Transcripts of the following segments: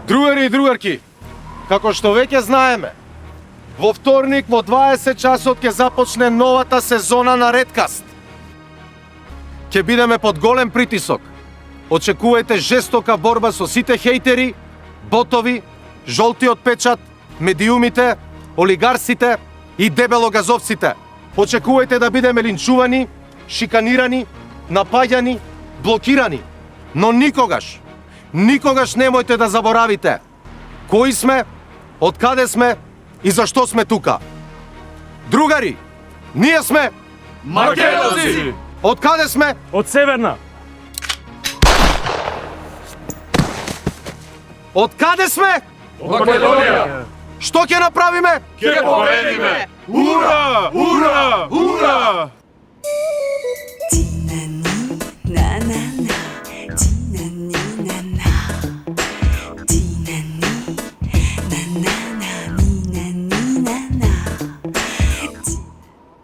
Другари и другарки, како што веќе знаеме, во вторник во 20 часот ќе започне новата сезона на Redcast. Ќе бидеме под голем притисок. Очекувајте жестока борба со сите хейтери, ботови, жолтиот печат, медиумите, олигарсите и дебелогазовците. Очекувајте да бидеме линчувани, шиканирани, напаѓани, блокирани. Но никогаш немојте да заборавите кои сме, од каде сме и зашто сме тука. Другари, ние сме Македонци! Од каде сме? Од Северна! Од каде сме? Од Македонија! Што ќе направиме? Ќе победиме! Ура! Ура! Ура!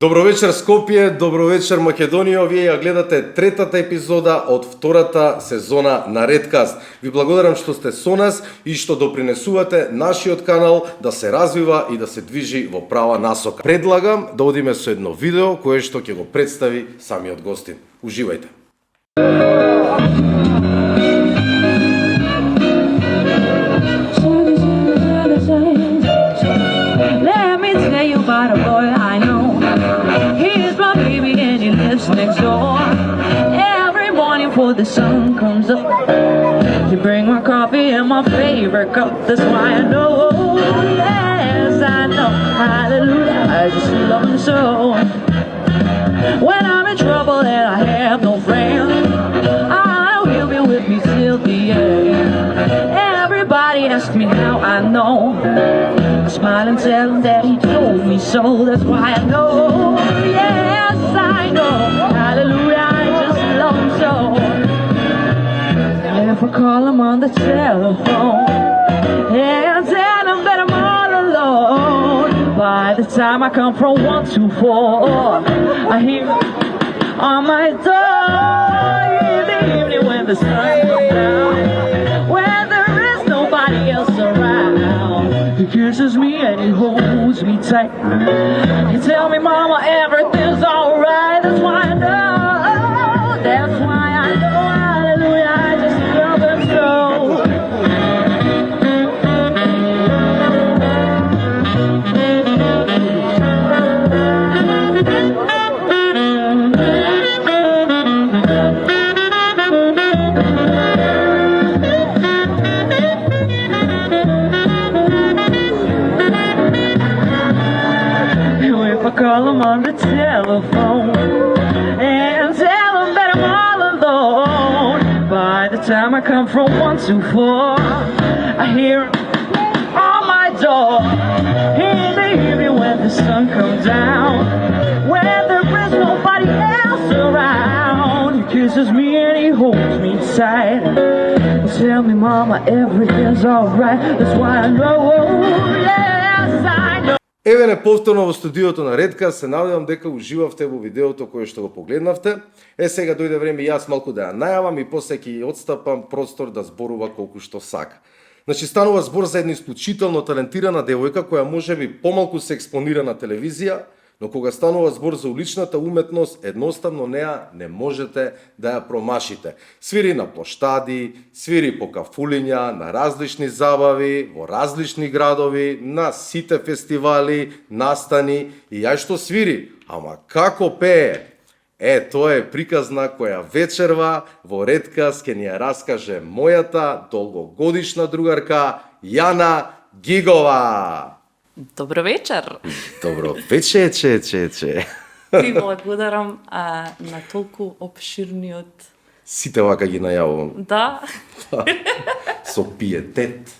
Добро вечер Скопје, добро вечер Македонија. Вие ја гледате третата епизода од втората сезона на Redcast. Ви благодарам што сте со нас и што допринесувате нашиот канал да се развива и да се движи во права насока. Предлагам да одиме со едно видео кое што ќе го представи самиот гостин. Уживајте. Let me tell you about a boy I know. He's my baby and he lives next door. Every morning before the sun comes up, he bring my coffee and my favorite cup. That's why I know, yes I know, hallelujah, I just love him so. When I'm in trouble and I have no friend, I know he'll be with me till the end. Everybody asks me how I know. I smile and tell him that he told me so. That's why I know, yes I know, hallelujah, I just love him so. And if I call him on the telephone and tell him that I'm all alone, by the time I come from 1 to 4, I hear on my door in the evening when the sun goes down, when there is nobody else around. He kisses me and he holds me tight. He tell me, mama, everything's alright. That's why I know, that's why I know, hallelujah, I just love him so. Call him on the telephone and tell him that I'm all alone. By the time I come from 1 to 4, I hear him on my door in the evening when the sun comes down, when there is nobody else around. He kisses me and he holds me tight. He tell me, mama, everything's alright. That's why I know, yes I know. Еве не повторно во студиото на Redcast, се надевам дека уживавте во видеото кое што го погледнавте. Сега дојде време јас малку да ја најавам и после ќе ја отстапам простор да зборува колку што сака. Значи станува збор за една исклучително талентирана девојка која можеби помалку се експонира на телевизија, но кога станува збор за уличната уметност, едноставно неа не можете да ја промашите. Свири на плоштади, свири по кафулиња, на различни забави, во различни градови, на сите фестивали, настани и ја што свири, ама како пее? Тоа е приказна која вечерва во Redcast ќе ни ја раскаже мојата долгогодишна другарка Јана Гигова. Добро вечер! Добро вечер, че. Ви благодарам на толку обширниот... Сите вака ги најавувам. Да, Со пиетет.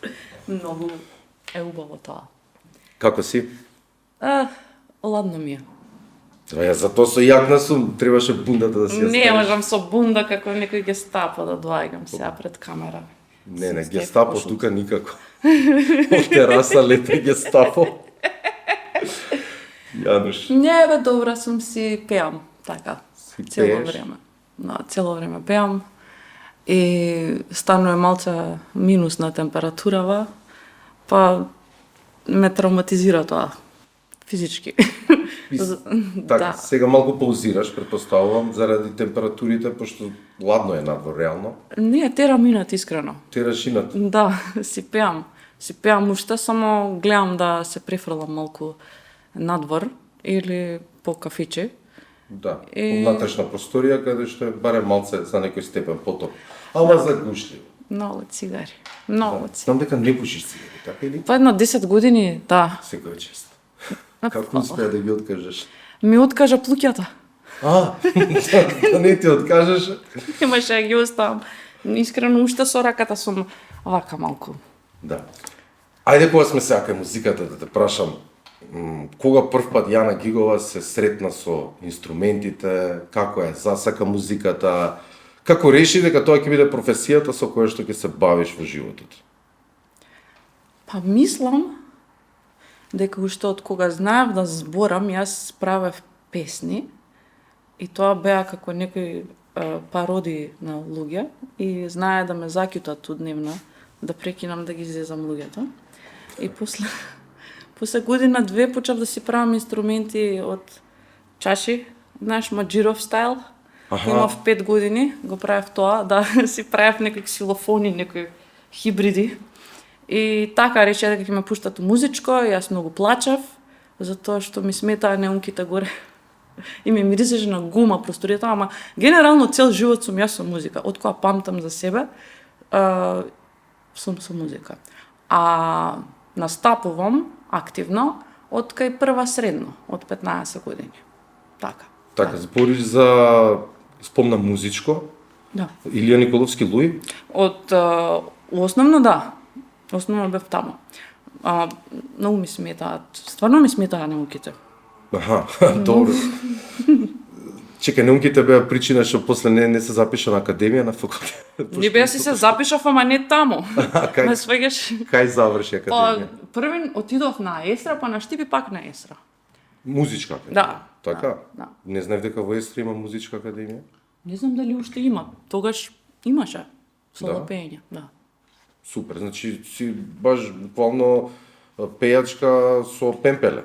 многу е убаво тоа. Како си? Ладно ми е. Затоа со јакна сум, требаше бундата да си ја Не ставиш. можам со бунда како некој гестапо да доаѓам сега пред камера. Не, гестапо тука никако. Од тераса лете гестапо. Јануш. Не, бе, добра сум, си пеам, така, Си цело пееш? време. Да, цело време пеам. и станува малце минусна температурава, па ме травматизира тоа физички. Така, сега малку паузираш, претпоставувам, заради температурите, пошто ладно е надвор, реално. Не, тера минат искрено. Тераш инат. Да, си пеам. Си пеам уште, само гледам да се префрлам малку надвор или по кафиче. Да, И- внатрешна просторија, каде што е барем малце за некој степен потоп. Ама заглушливо. Многу цигари. Многу цигари. Знам дека не пушиш цигари, така или? Па едно 10 години, да. Секоја чест. Како успеа да ги откажеш? Ми откажа плуќата. Да не ти откажеш? Имаше да ги оставам. Искрено, уште со раката сум вака малку. Да. Ајде кога сме сега кај музиката да те прашам, кога прв пат Јана Гигова се сретна со инструментите, како е засака музиката, како реши дека тоа ќе биде професијата со која што ќе се бавиш во животот? Па мислам дека уште од кога знаев да зборам, јас правев песни и тоа беа како некои пародии на луѓе и знае да ме заќутат одневна, да прекинам да ги излезам луѓето. И после година-две почав да си правам инструменти од чаши, знаеш, Маџиров стайл. Имав 5 години, го правев тоа, да си правев некои ксилофони, некои хибриди. И така рече дека ќе ме пуштат музичко, и јас многу плачев, затоа што ми сметаа неунките горе. И ми мирисеше на гума просторијата, ама генерално цел живот сум јас со музика. Од кога памтам за себе, сум со музика. А настапувам активно од кај прва средно, од 15 години. Така. Така, збориш за спомна музичко, Да. Илија Николовски Луи? Основно да. Основно бев таму. Многу ми сметаат. Стварно ми сметаа науките. Аха, добро. Чекај, науките беа причина што после не се запиша на академија, на факултет. Не беа си се запишав, ама не таму. кај- Ме сваѓаш. Кај заврши Па, академија? првин отидов на Естра, па на Штипи пак на Естра. Музичка академија? Да. Така? Да. Не знаев дека во Естра има музичка академија? Не знам дали уште има. Тогаш имаше. Соло Да. пеење, да. Супер, значи си баш буквално пејачка со пемпеле,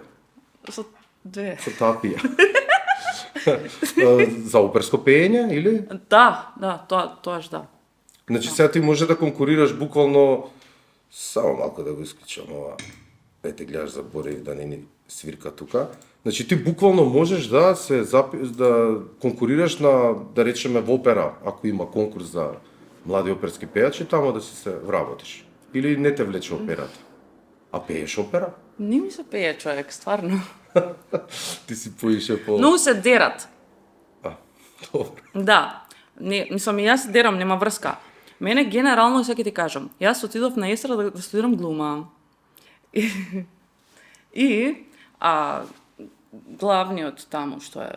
Со две. со тапија. За оперско пеење или? Да, тоаш да. Значи сега ти може да конкурираш буквално, само малку да го исклучам ова, ете гледаш заборев да не ни свирка тука. Значи ти буквално можеш да да конкурираш на, да речеме, во опера, ако има конкурс за млади оперски пејачи, тамо да си се вработиш. Или не те влече операта. А пееш опера? Не ми се пее човек, стварно. Ти си поише по... Многу се дерат. Добро. Да. Не, мислам, и јас се дерам, нема врска. Мене генерално, сега ќе ти кажам, јас отидов на Естра да студирам глума. И главниот таму што е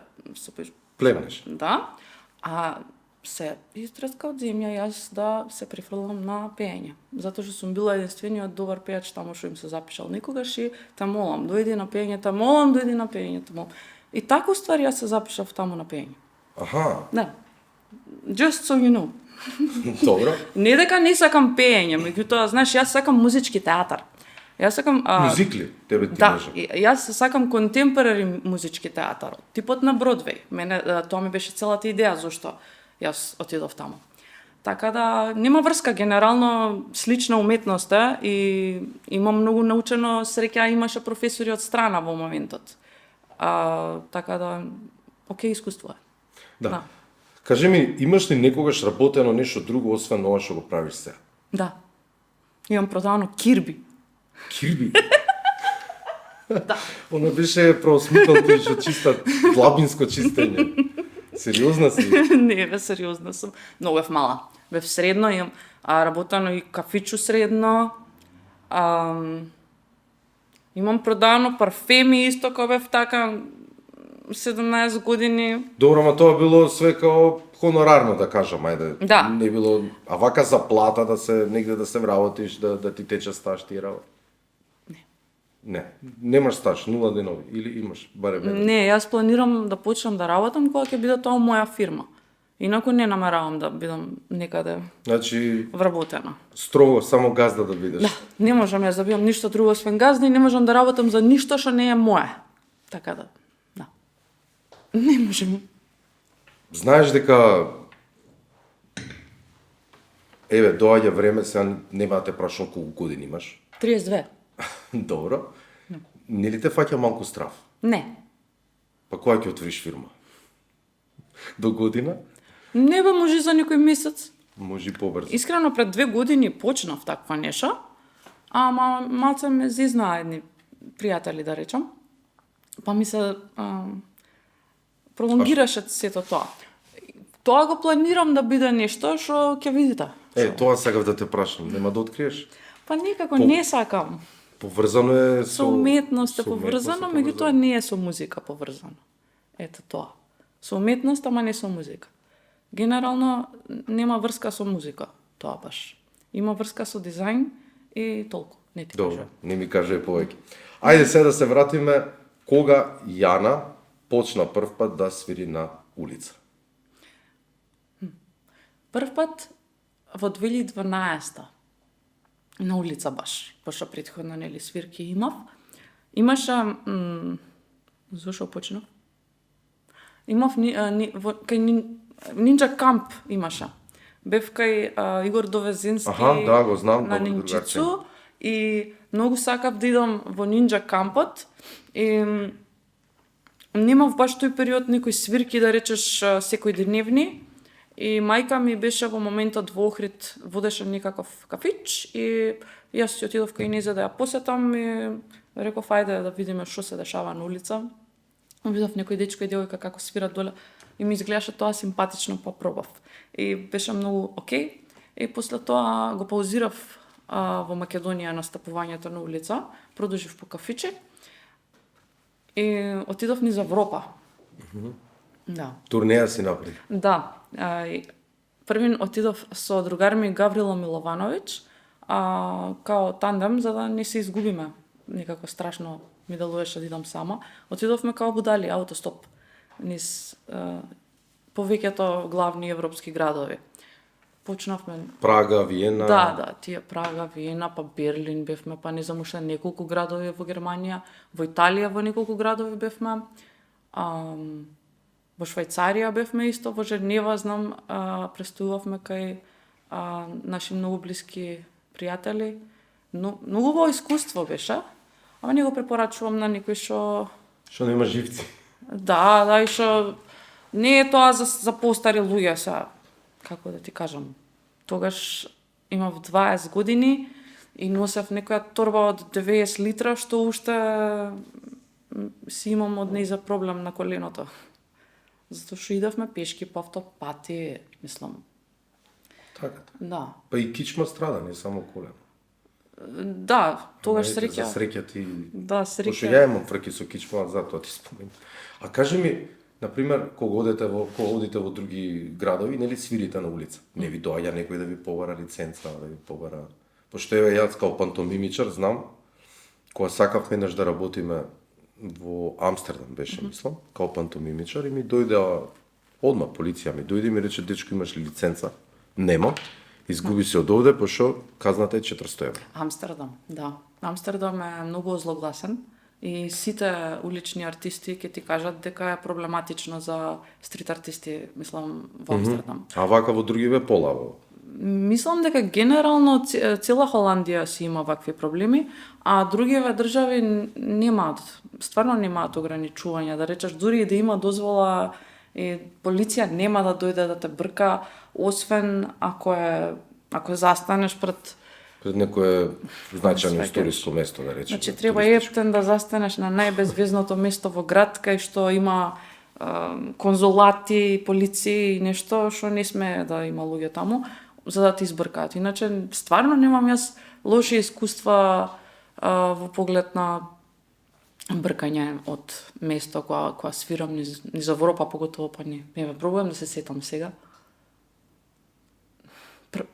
Плевнеш. Да. Се истреска од земја јас да се префрлам на пеење. Затоа што сум била единствениот добар пејач таму што им се запишал никогаш и та молам, дојди на пеење, та молам, дојди на пеење, та молам. И така уствари јас се запишав таму на пеење. Аха, Да. Just so you know. добро. Не дека не сакам пеење, меѓутоа, знаеш, јас сакам музички театар. Јас сакам Музикли, тебе ти Да, може. јас сакам контемпорари музички театар, типот на Бродвеј. Мене тоа ми беше целата идеја зашто јас отидов таму. Така да нема врска, генерално слична уметност е и имам многу научено, среќа имаше професори од страна во моментот. Така да окей искуство е. Да. Кажи ми, имаш ли некогаш работено нешто друго освен ова што го правиш сега? Да. Имам продавано кирби. Кирби? Да. Она беше проосмукалки што чистат длабинско чистење. Сериозна си? Не, бе, сериозно сум. Многу бев мала. Бев средно, имам работено и кафичу средно. Имам продавано парфеми исто кога бев така 17 години. Добро, ма тоа било све као хонорарно, да кажам, ајде. Да. Не било, а вака заплата да се негде да се вработиш, да ти тече стаж ти работа. Не, немаш стаж, 0 денови, или имаш, барем еден. Не, јас планирам да почнам да работам кога ќе биде тоа моја фирма. Инаку не намеравам да бидам некаде Значи, вработена. строго само газда да бидеш. Да, не можам јас да бидам ништо друго освен газда и не можам да работам за ништо што не е мое. Така да, да. Не можам. Знаеш дека еве доаѓа време, сега нема да те прашам колку години имаш. 32. Добро. Не ли те фаќа малку страф? Не. Па кога ќе отвориш фирма? До година? Не бе, може за некој месец. Може и побрзо. Искрено пред 2 години почнав таква нешто, ама малце ме зизнаа едни пријатели, да речам. Па ми се пролонгираше сето тоа. Тоа го планирам да биде нешто што ќе видите. Тоа сакав да те прашам, нема да откриеш? Па некако не сакам. Поврзано е Со уметност е со поврзано, уметност е меѓутоа не е со музика поврзано. Ето тоа. Со уметност, ама не со музика. Генерално нема врска со музика, тоа баш. Има врска со дизајн и толку. Не ти Добро, кажам. не ми кажи повеќе. Ајде сега да се вратиме кога Јана почна прв пат да свири на улица. Прв пат во 2012 на улица баш, пошто претходно нели свирки имав. Имаше зошо почнав? Имав кај Нинџа камп имаше. Бев кај Игор Довезински Да, го знам, на добро нинџицу и многу сакав да идам во Нинџа кампот и немав баш тој период некои свирки да речеш секој дневни. И мајка ми беше во моментот во Охрид, водеше некаков кафич и јас си отидов кај нејзе да ја посетам и реков ајде да видиме што се дешава на улица. Видов некој дечко и девојка како свират доле и ми изгледаше тоа симпатично, па пробав. И беше многу окей. И после тоа го паузирав во Македонија настапувањето на улица, продолжив по кафичи и отидов низ Европа. Да. Турнеја си направи. Да. Првин отидов со другар ми Гаврило Миловановиќ, као тандем, за да не се изгубиме. Некако страшно ми делуваше да идам сама. Отидовме као будали, аутостоп, низ повеќето главни европски градови. Почнавме... Прага, Виена. Да, тие Прага, Виена, па Берлин бевме, па не знам уште неколку градови во Германија, во Италија во неколку градови бевме. Во Швајцарија бевме исто, во Женева, знам, престојувавме кај наши многу блиски пријатели. Но, многу во искуство беше, ама не го препорачувам на никој што... Што нема живци. Да, и што... Не е тоа за постари луѓе са, како да ти кажам. Тогаш имав 20 години и носев некоја торба од 90 литра, што уште си имам од неј за проблем на коленото. Затоа што идавме пешки по автопати, мислам. Така. Да. Па и кичма страда, не само колено. Да, тогаш среќа. За среќа ти... Да, Пошто среќа. ја имам фрки со кичма, затоа ти споменам. А кажи ми, например, кога одите во други градови, нели свирите на улица? Не ви доаѓа некој да ви побара лиценца, да ви побара... Пошто еве јас као пантомимичар знам, кога сакавме еднаш да работиме во Амстердам беше, мислам, као пантомимичар и ми дојде одма полиција ми дојде и ми рече дечко имаш ли лиценца? Нема. Изгуби се од овде, пошто казната е 400 евро. Амстердам, да. Амстердам е многу озлогласен и сите улични артисти ќе ти кажат дека е проблематично за стрит артисти, мислам, во Амстердам. А вака во други ве полаво. Мислам дека генерално цела Холандија си има вакви проблеми, а другиве држави немаат, стварно немаат ограничувања, да речеш дури и да има дозвола и полиција нема да дојде да те брка, освен ако застанеш пред некое значајно Сваќаш. историско место, да речеме. Значи треба ептен да застанеш на најбезвезното место во град кај што има конзулати, полиција и нешто што не сме да има луѓе таму, за да ти избркаат. Иначе стварно немам јас лоши искуства во поглед на бркање од место кога свирам низ Европа, поготово па не. Еве, пробувам да се сетам сега.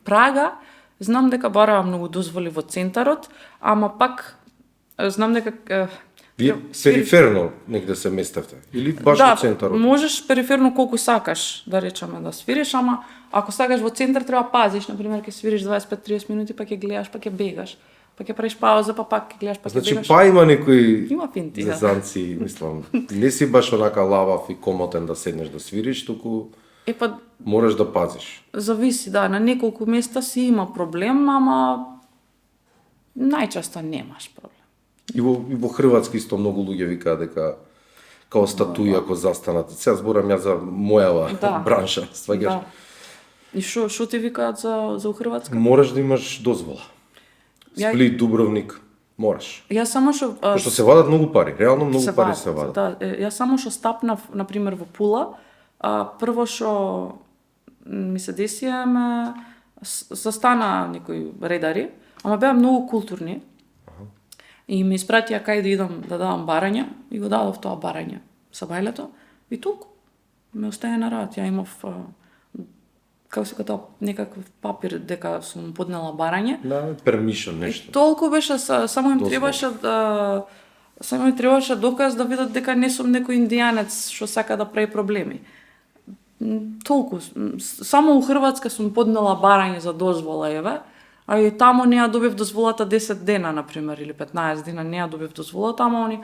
Прага, знам дека бараа многу дозволи во центарот, ама пак знам дека Вие периферно негде се местевте или баш да, во центарот? можеш периферно колку сакаш, да речеме, да свириш, ама ако сакаш во центар треба пазиш, например, ќе свириш 25-30 минути, па ќе гледаш, па ќе бегаш, па ќе правиш пауза, па пак ќе гледаш, па ќе Значи бегаш. па има некои Има финти, да. зезанци, мислам. Не си баш онака лавав и комотен да седнеш да свириш, туку Па мораш да пазиш. зависи, да, на неколку места си има проблем, ама најчесто немаш проблем. И во Хрватска исто многу луѓе викаат дека као статуи ако застанат. Сега зборам ја за мојава Да. бранша, сваѓаш. Да. И шо ти викаат за Хрватска? Мораш да имаш дозвола. Ја- Сплит, Дубровник, мораш. Јас само што Пошто се вадат многу пари, реално многу пари се вадат. Да, јас само што стапнав, на пример во Пула, прво што ми се деси ме застана некои редари, ама беа многу културни. И ме испратија кај да идам да давам барање и го дадов тоа барање со бајлето и толку. Ме остае на рад, ја имав како се тоа некаков папир дека сум поднела барање. На пермишн нешто. И толку беше, само им Дозвола. требаше да само им требаше доказ да видат дека не сум некој индијанец што сака да прави проблеми. Толку. Само у Хрватска сум поднела барање за дозвола, еве, а и таму не ја добив дозволата 10 дена, например, или 15 дена, не ја добив дозволата, ама они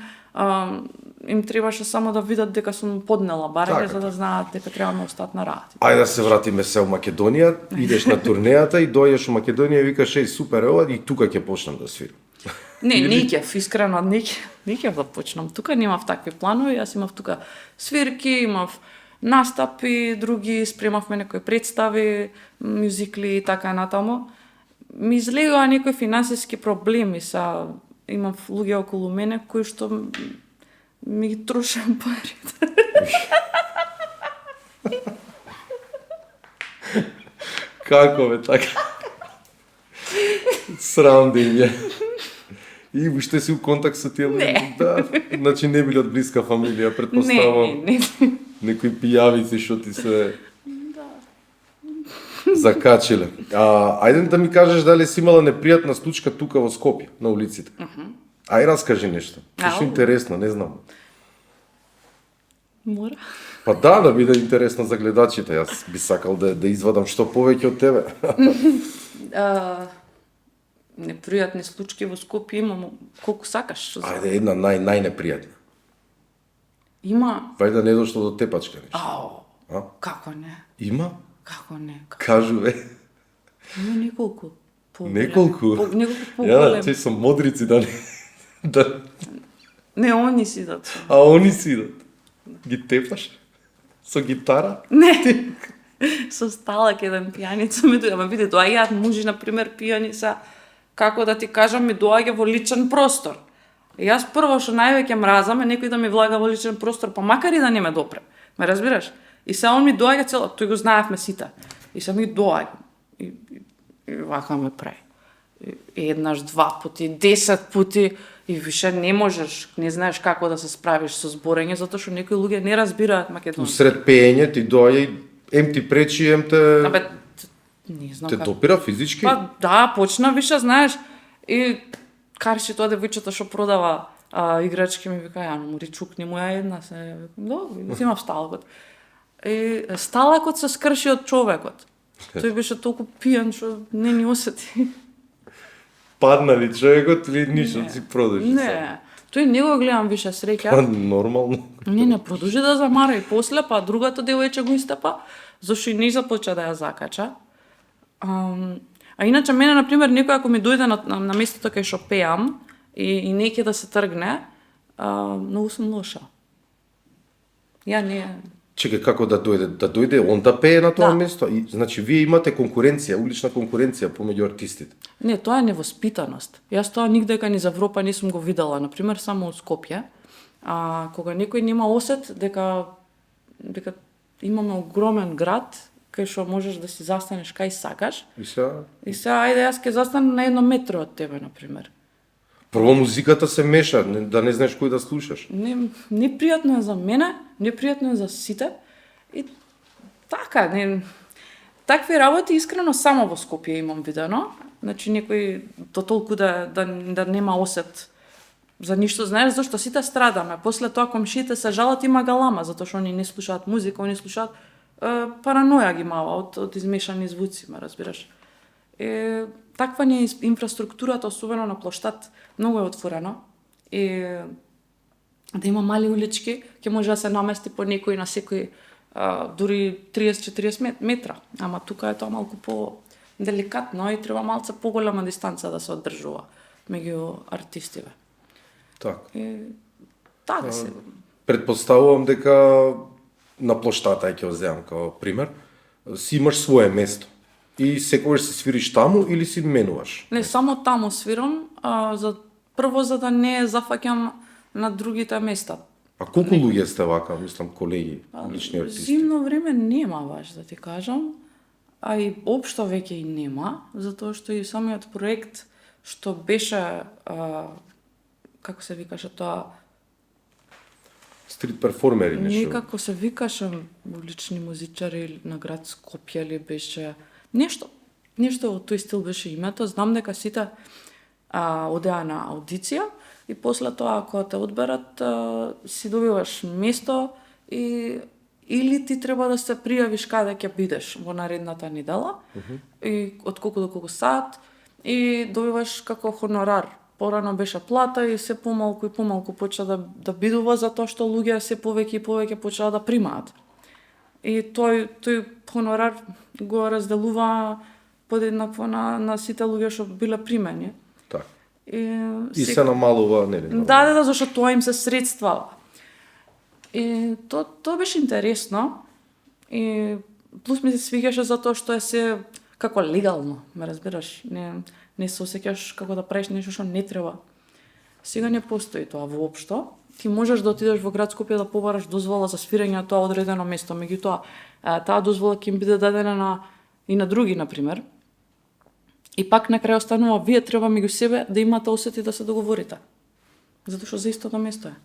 им требаше само да видат дека сум поднела барање, Така. за да знаат дека треба да остат на рад. Ајде да се вратиме се у Македонија, идеш на турнејата и дојдеш у Македонија и викаш еј супер ова и тука ќе почнам да свирам. Не ќе, искрено, не ќе да почнам. Тука немав такви планови, јас имав тука свирки, имав настапи, други, спремавме некои представи, мюзикли и така натаму. Ми излегува некои финансиски проблеми, имав луѓе околу мене кои што ми ги трошам парите. Како бе така? Срам да им е. И уште си у контакт со тие луѓе? Не. Да, значи не биле од блиска фамилија, предпоставам. Не. Некои пијавици што ти се закачиле. Ајде да ми кажеш дали си имала непријатна случка тука во Скопје, на улиците. Ај раскажи нешто. Што интересно, не знам. Мора. Па да биде интересно за гледачите. Јас би сакал да извадам што повеќе од тебе. Непријатни случаи во Скопје имам колку сакаш. Што Ајде една најнепријатна. Има. Вајде не дошло до тепачка нешто. А? Како не? Има? Како не? Кажу бе. Има неколку. Неколку? Неколку Ја, поголеми. че со модрици да не... Да... Не, они сидат. А они си идат. Ги тепаш? Со гитара? Не. Со сталак еден пијаница ми доаѓа, ама види, доаѓаат мужи, на пример, пијаница, како да ти кажам, ми доаѓа во личен простор. И јас прво што највеќе мразам е некој да ми влага во личен простор, па макар и да не ме допре. Ме разбираш? И се он ми доаѓа цело, тој го знаевме сите. И се ми доаѓа. И вака ме прави. И еднаш, 2 пати, 10 пати, и више не можеш, не знаеш како да се справиш со зборење, затоа што некои луѓе не разбираат македонски. Усред пеење ти доаѓа и ем ти пречи, ем те... Абе, не знам Те како. допира физички? Па да, почна више, знаеш, и карши тоа девојчето што продава играчки ми вика, ја, му ричукни му ја една, се викам, добро, си имав сталакот. И сталакот се скрши од човекот. Тој беше толку пијан што не ни осети. Падна ли човекот или ништо си продолжи? Не, тој не го гледам више Па среќа. нормално. Не, продолжи да замара и после, па другата девојче го истапа, зашто и не започна да ја закача. А иначе мене, например, некој ако ми дојде на местото кај што пеам и не ќе да се тргне, многу сум лоша. Ја не... Чекај, како да дојде? Да дојде он да пее на тоа Да. место? И, значи, вие имате конкуренција, улична конкуренција помеѓу артистите. Не, тоа е невоспитаност. Јас тоа нигде низ Европа не сум го видела, например, само од Скопје. Кога некој нема осет дека имаме огромен град, кај што можеш да си застанеш кај сакаш, И сега... и сега, ајде, јас ќе застанам на 1 метро од тебе, например. Прво музиката се меша, да не знаеш кој да слушаш. Непријатно е за мене, непријатно е за сите. И така, такви работи искрено само во Скопје имам видено. Значи некој до толку да нема осет за ништо, знаеш зашто сите страдаме. После тоа комшиите се жалат, има галама, затоа што они не слушаат музика, они слушаат параноја ги мава од измешани звуци, ме разбираш. Таква ни е инфраструктурата, особено на плоштад, многу е отворено. Да има мали улички, ќе може да се намести по некој на секој дури 30-40 метра. Ама тука е тоа малку по-деликатно и треба малце поголема дистанца да се одржува меѓу артистиве. Така се. Предпоставувам дека на плоштата, ќе го земам како пример, си имаш свое место. И секогаш си свириш таму или си менуваш? Не, само таму свирам, прво за да не зафаќам на другите места. А колку луѓе сте вака, мислам, колеги, лични артисти? Зимно време нема баш, да ти кажам, а и општо веќе и нема, затоа што и самиот проект што беше, како се викаше тоа, Стрит перформери нешто. некако се викаше улични музичари на град Скопје ли беше, нешто од тој стил беше името. Знам дека сите одеа на аудиција и после тоа, ако те одберат, си добиваш место или ти треба да се пријавиш каде ќе бидеш во наредната недела, и од колку до колку сат, и добиваш како хонорар. Порано беше плата и се помалку и помалку почна да бидува, затоа што луѓе се повеќе и повеќе почнаа да примаат. И тој хонорар го разделува подеднакво на сите луѓе што биле примени. Така. И се намалува, нели? Да, зашто тоа им се средства. И тоа беше интересно. И плюс ми се свиѓаше затоа што е се како легално, ме разбираш? Не се осеќаш како да правиш нешто што не треба. Сега не постои тоа воопшто. Ти можеш да отидеш во град Скопје да побараш дозвола за свирење на тоа одредено место, меѓутоа таа дозвола ќе им биде дадена и на други, на пример. И пак на крај останува, вие треба меѓу себе да имате осети да се договорите. Затоа што за истото место е.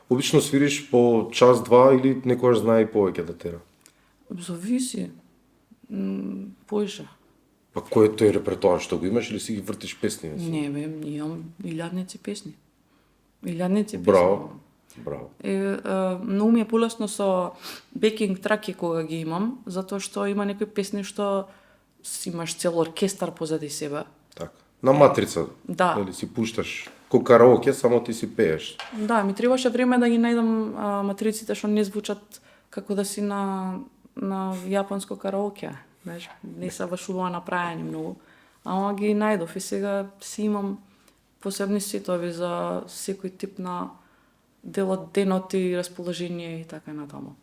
Обично свириш по час-два или некојаш знае и повеќе да тера? Зависи. Поише. Па кој е тој репертоар што го имаш или си ги вртиш песни? Не, бе, имам илјадници песни. Илјадници песни. Браво. Многу ми е полесно со бекинг траки кога ги имам, затоа што има некои песни што имаш цел оркестар позади себе. Така. На матрица. Да. Дали си пушташ ко караоке, само ти си пееш. Да, ми требаше време да ги најдам матриците што не звучат како да си на јапонско караоке. Знаеш, не се вршува направени многу. Ама ги најдов и сега си имам посебни сетови за секој тип на дел од денот и расположение и така натаму.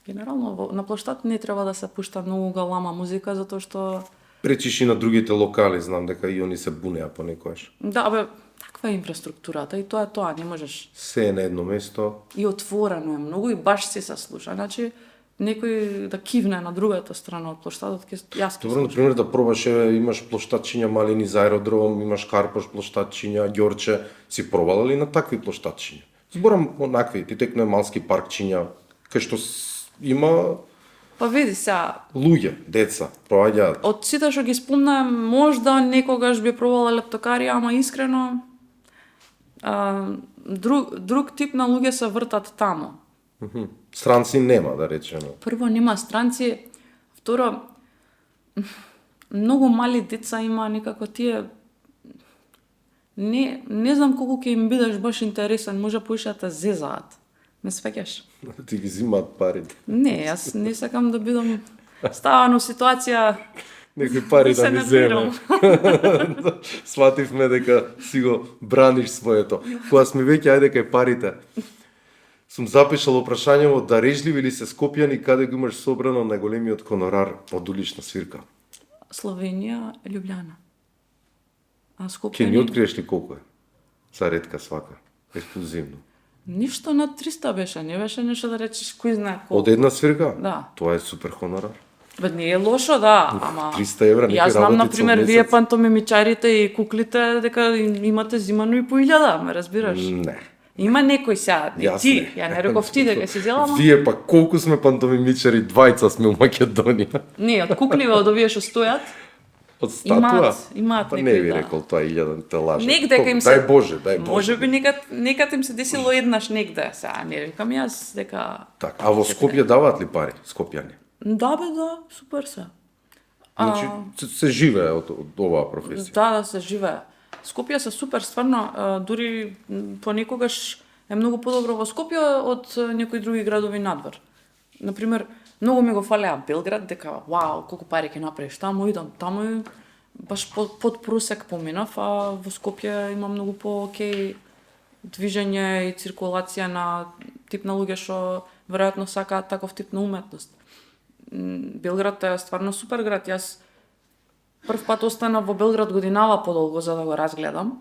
Генерално на плоштад не треба да се пушта многу галама музика, затоа што Пречиш и на другите локали, знам дека и они се бунеа понекогаш. да, бе, таква е инфраструктурата и тоа е тоа, не можеш. Се е на едно место. И отворено е многу и баш се слуша. Значи некој да кивне на другата страна од плоштадот, јас ќе Добро, например, да пробаш, имаш плоштадчиња малини за аеродром, имаш Карпош плоштадчиња, Ѓорче, си пробала ли на такви плоштадчиња? Зборам онакви, титекно е малски паркчиња, кај што има Па види сега, луѓе, деца, проаѓаат. од сите што ги спомнам, можда некогаш би пробала лептокарија, ама искрено друг тип на луѓе се вртат таму. Странци нема, да речеме. Прво нема странци, второ многу мали деца има некако тие не знам колку ќе им бидеш баш интересен, може поише да те зезаат. Ме свеќаш? Ти ги зимаат парите. Не, јас не сакам да бидам ставана во ситуација Некои пари да се ми нервирам. земе. Свативме дека си го браниш своето. Кога сме веќе ајде кај парите. Сум запишал прашањево дарежливи ли се Скопјани каде го имаш собрано најголемиот хонорар од улична свирка? Словенија, Љубљана. А Скопје Ќе ни откриеш ли колку е? За ретка свака. Ексклузивно. Ништо над 300 беше, не беше нешто да речеш кој знае колку. Од една свирка? Да. Тоа е супер хонорар. Бе, не е лошо, да, ама 300 евра, некој јас знам, работи например, цел вие месец. пантомимичарите и куклите, дека имате зимано и по 1000, ме разбираш? Не. Има некој сега, Јас ти, не. ја не реков ти дека си зела, ама Вие па колку сме пантомимичари, двајца сме у Македонија. не, од кукливе од овие што стојат, Од статуа? Имаат Па некои, не ви да. рекол тоа 1000 те лаже. Негде кај им се... Дај Боже, дај Боже. Може би некад им се десило еднаш негде, сега не викам јас дека... Така, а во Скопје даваат ли пари, скопјани? Да бе, да, супер се. Значи, се живее од оваа професија. Да, се живее. Скопје се супер, стварно, дури понекогаш е многу подобро во Скопје од некои други градови надвор. Например, многу ми го фалеа Белград, дека, вау, колку пари ќе направиш таму, идам таму и баш под просек поминав, а во Скопје има многу по-окей движење и циркулација на тип на луѓе што веројатно сакаат таков тип на уметност. Белград е стварно супер град. Јас прв пат останав во Белград годинава подолго за да го разгледам.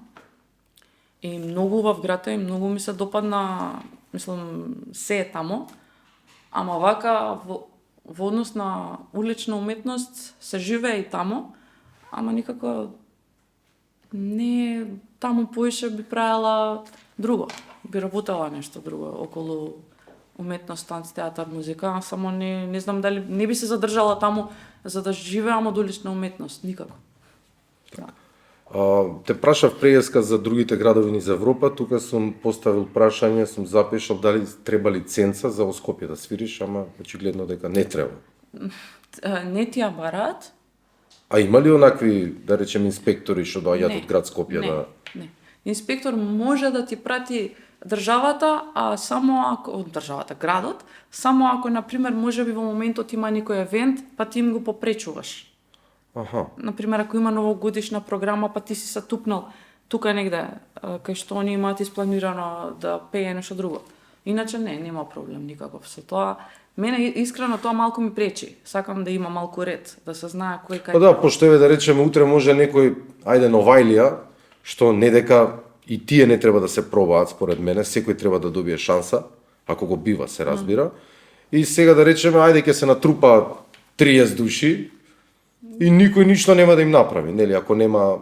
И многу убав град е, и многу ми се допадна, мислам, се е таму. Ама вака во однос на улична уметност се живее и таму, ама никако не таму поише би правила друго. Би работела нешто друго околу уметност, танц, театар, музика, само не знам дали не би се задржала таму за да живеам од улична уметност, никако. Да. Те прашав преска за другите градови низ Европа, тука сум поставил прашање, сум запишал дали треба лиценца за во Скопје да свириш, ама очигледно дека не треба. Не ти ја бараат? А има ли онакви, да речем, инспектори што доаѓаат од град Скопје да... Не. Инспектор може да ти прати државата, а само ако државата, градот, само ако на пример можеби во моментот има некој евент, па ти им го попречуваш. Аха. Например, ако има новогодишна програма, па ти си се тупнал тука негде, кај што они имаат испланирано да пее нешто друго. Иначе нема проблем никаков со тоа. Мене искрено тоа малку ми пречи. Сакам да има малку ред, да се знае кој кај. Па да, пошто еве да речеме утре може некој, ајде новајлија, што не дека и тие не треба да се пробаат според мене, секој треба да добие шанса, ако го бива, се разбира. И сега да речеме, ајде ќе се натрупа 30 души, и никој ништо нема да им направи, нели, ако нема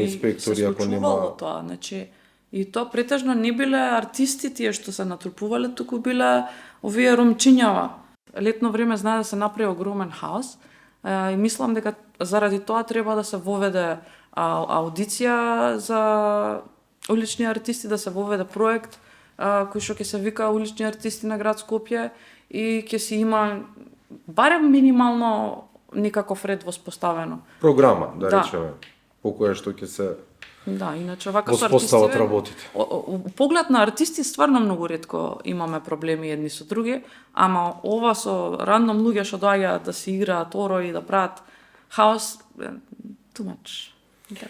инспектори, ако нема... Тоа, значи, и тоа претежно не биле артисти тие што се натрупувале, туку биле овие ромчињава. Летно време знае да се направи огромен хаос, и мислам дека заради тоа треба да се воведе аудиција за улични артисти, да се воведе проект кој што ќе се вика улични артисти на град Скопје и ќе си има барем минимално некаков ред воспоставено. Програма, да Да. речеме, по која што ќе се Да, иначе вака со воспостават артистите, работите. поглед на артисти стварно многу ретко имаме проблеми едни со други, ама ова со рандом луѓе што доаѓаат да се играат оро и да прават хаос, too much. Така.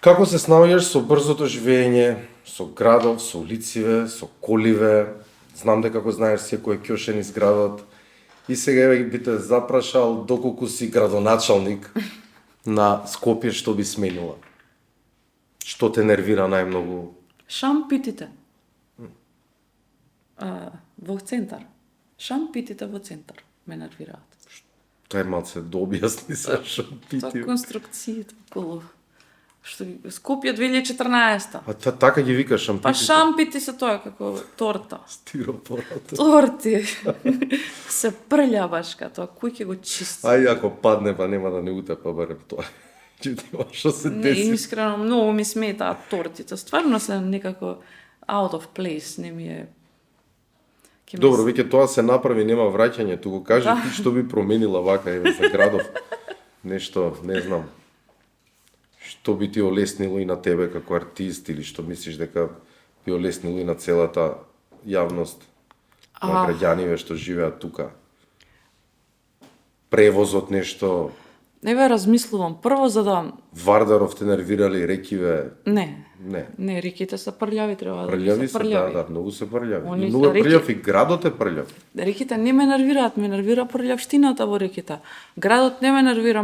Како се снаоѓаш со брзото живење, со градов, со улициве, со коливе? Знам дека го знаеш секој ќошен из градот. И сега еве би те запрашал доколку си градоначалник на Скопје, што би сменила? Што те нервира најмногу? Шампитите. Во центар. Шампитите во центар ме нервираат. Тоа е малце да објасни се Тоа шампити. конструкциите околу што Скопје 2014. А така ги вика шампити. Па шампити се тоа како торта. Стиропората. Торти. се прља башка тоа, кој ќе го чисти? Ај ако падне па нема да не утепа барем тоа. Џутима што се Не, деси? искрено, многу ми сметаат тортите. Стварно се некако out of place, не ми е... Ке ми Добро, веќе тоа се направи, нема враќање, туку кажи ти што би променила вака еве за градов. Нешто, не знам. Што би ти олеснило и на тебе како артист или што мислиш дека би олеснило и на целата јавност, на граѓаниве што живеат тука? Превозот нешто, Еве размислувам. Прво за да... Вардаров те нервирали, рекиве, Не, не. не, реките се прљави, треба Прљави се се, прљави. да, многу се прљави. Они И многу е реки- прљав и градот е прљав. Реките не ме нервираат, ме нервира прљавштината во реките. Градот не ме нервира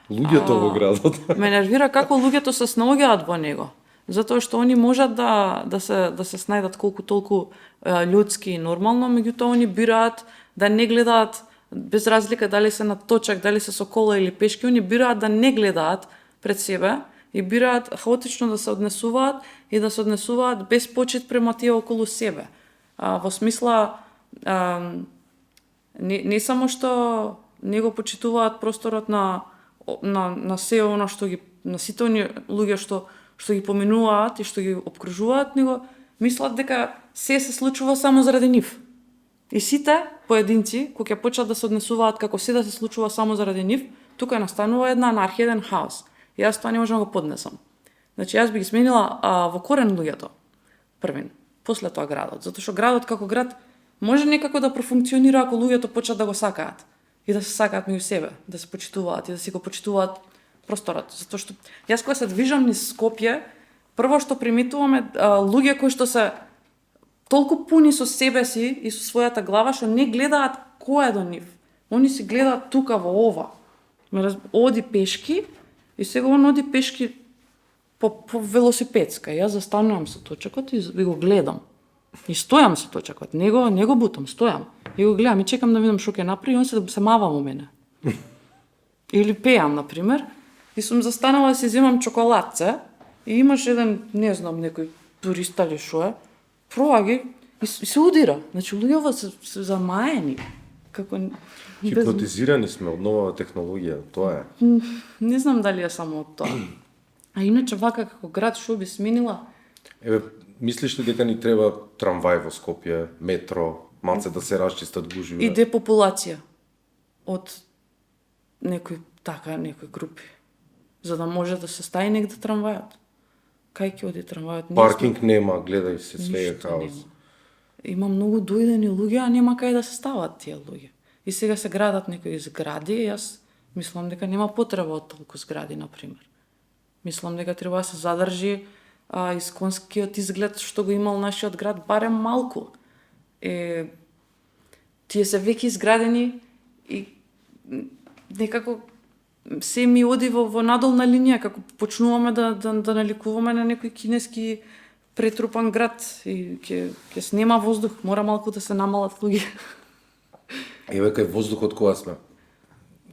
Луѓето во градот. ме нервира како луѓето се снаоѓаат во него. Затоа што они можат да се снајдат колку толку људски и нормално, меѓутоа они бираат да не гледаат без разлика дали се на точак, дали се со кола или пешки, они бираат да не гледаат пред себе и бираат хаотично да се однесуваат и да се однесуваат без почит према тие околу себе. Во смисла не само што не го почитуваат просторот на на се оно што ги на сите оние луѓе што ги поминуваат и што ги обкружуваат него, мислат дека се случува само заради нив. И сите поединци кои ќе почнат да се однесуваат како се да се случува само заради нив, тука настанува една анархија, еден хаос. И јас тоа не можам да го поднесам. Значи јас би ги сменила во корен луѓето. Првин, после тоа градот, затоа што градот како град може некако да профункционира ако луѓето почнат да го сакаат и да се сакаат меѓу себе, да се почитуваат и да си го почитуваат просторот. Затоа што јас кога се движам низ Скопје, прво што приметувам е луѓе кои што се толку пуни со себе си и со својата глава што не гледаат кој е до нив. Они си гледаат тука во ова. Оди пешки и сега он оди пешки по велосипедска. Јас застанувам со точакот и го гледам. И стојам со точакот. Не го бутам, стојам. И го гледам и чекам да видам што ќе направи и он се мава во мене. Или пеам, например, и сум застанала да си земам чоколадце и имаш еден, не знам, некој туриста или шо е, проаѓа и се удира. Значи, луѓето се замаени. Како... Хипнотизирани сме од новата технологија, тоа е. Не знам дали е само од тоа. А иначе вака како град што би сменила? Еве, мислиш ли дека ни треба трамвај во Скопје, метро, малце да се расчистат гужви? И депопулација од некои групи, за да може да се стаи негде трамвајот. Кај ќе оди трамвајот? Паркинг нема, гледај се, све е хаос. Има многу дојдени луѓе, а нема кај да се стават тие луѓе. И сега се градат некои згради, и јас мислам дека нема потреба од толку згради, например. Мислам дека треба да се задржи исконскиот изглед што го имал нашиот град барем малку. Тие се веќе изградени и некако се ми оди во надолна линија, како почнуваме да наликуваме на некој кинески претрупан град и ќе снема воздух, мора малку да се намалат луѓе. Еве кај воздухот која сме.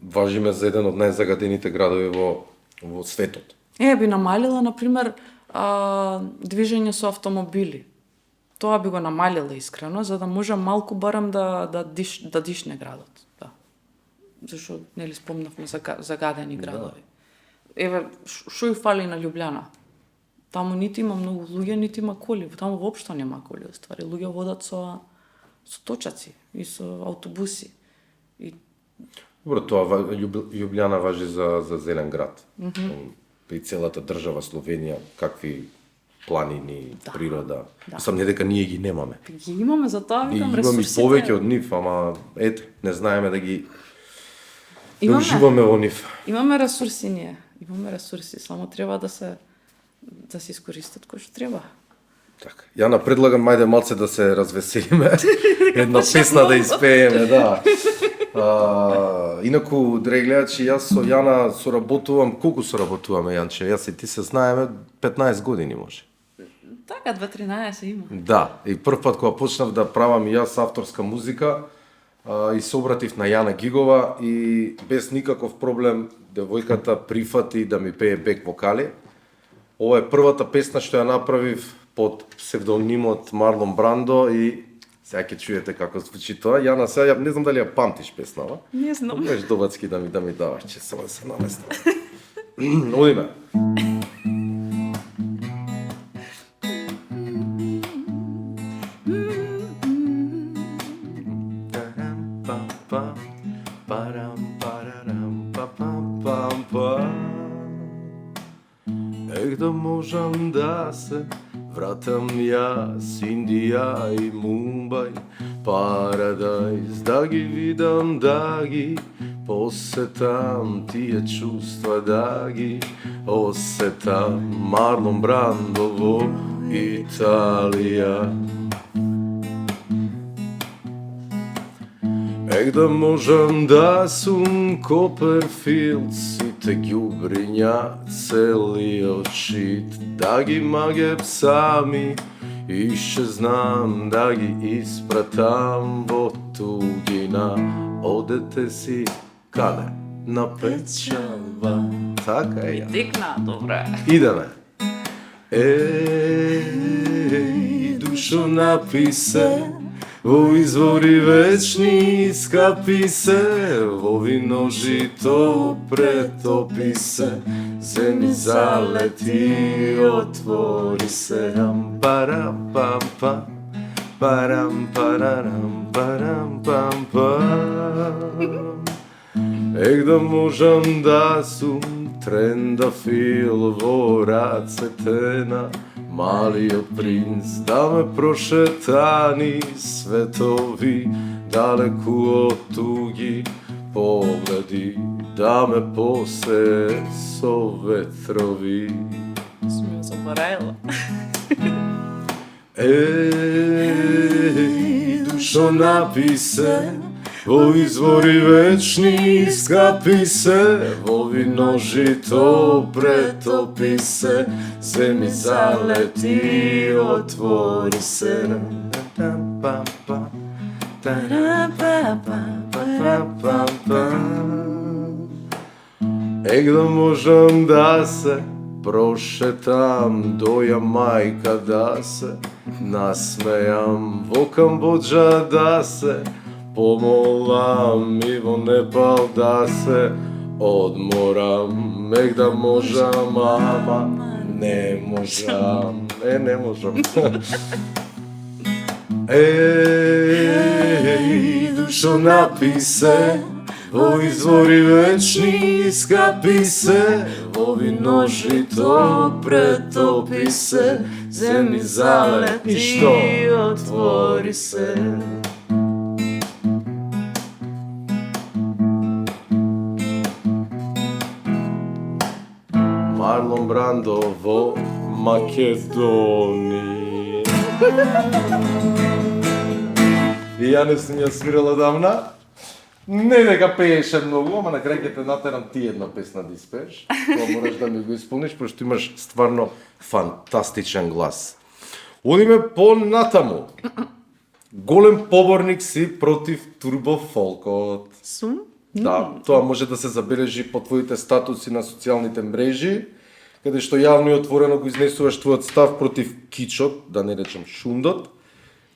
Важиме за еден од најзагадените градови во светот. Би намалила, например, движење со автомобили. Тоа би го намалила искрено, за да може малку барем да дишне градот. Да. Зашо нели спомнавме за загадени градови. Еве, што и фали на Љубљана? Таму нити има многу луѓе, нити има коли. Таму воопшто нема коли, оствари. Луѓе водат со точаци и со автобуси. Добро, тоа Љубљана важи за зелен град. И целата држава Словенија, какви планини, природа. Мислам, не дека ние ги немаме. Ги имаме, за тоа викам ресурсите. Имаме повеќе од нив, ама ете, не знаеме да ги уживаме во нив. Имаме ресурси ние. Имаме ресурси, само треба да се искористат кој што треба. Така. Ја предлагам мајде малце да се развеселиме. Една песна да испееме, да. Инаку, драги гледачи, јас со Јана соработувам, колку соработуваме, Јанче? Јас и ти се знаеме 15 години, може. Така, 2-13 има. Да, и прв пат кога почнав да правам и јас авторска музика, и се обратив на Јана Гигова и без никаков проблем девојката прифати да ми пее бек вокали. Ова е првата песна што ја направив под псевдонимот Марлон Брандо и сега ќе чуете како звучи тоа. Јана, сега не знам дали ја памтиш песнава. Не знам. Можеш добацки да ми даваш, че само да се наместам. Одиме. Да можам да се вратам јас, Индија и Мумбај, Парадајс, да ги видам, да ги посетам, тие чувства да ги осетам, Марлон Брандо во Италија. Да можам да сум Коперфилд, сите ѓубриња, целиот шит, да ги маге псами, и ше знам да ги испратам во тугина. Одете си каде? На печалба. Така е. Текна, добре. Идеме. Душо написе во извори вечни скапи се, во вино жито претопи се, земи залети, отвори се, парам пам пам, парам парарам, парам пам пам. Ех да можам да сум трендафил во рацете на малиот принц, да ме прошетани светови далеку од туги погледи, да ме посее со ветрови. Сме заборавила. Еј, душо напи се, во извори вечни скапи се, во вино жито претопи се, земи залети, отвори се. Ех да можам да се прошетам до Јамајка, да се насмејам во Камбоџа, да се помолам и во Непал, да се одморам. Ех да можам, ама не можам. Не можам. Еј, душо напи се, во извори вечни скапи се, во вино жито претопи се, земи залети, што отвори се. Марлон Брандо во Македонија. И ја не сум ја свирала давна. Не дека пееше многу, ама на крај ќе те натерам ти една песна да испееш. Тоа мораш да ми го исполниш, пошто имаш стварно фантастичен глас. Одиме понатаму. Голем поборник си против турбофолкот. Сум? Да, тоа може да се забележи по твоите статуси на социјалните мрежи, каде што јавно и отворено го изнесуваш твојот став против кичот, да не речем шундот.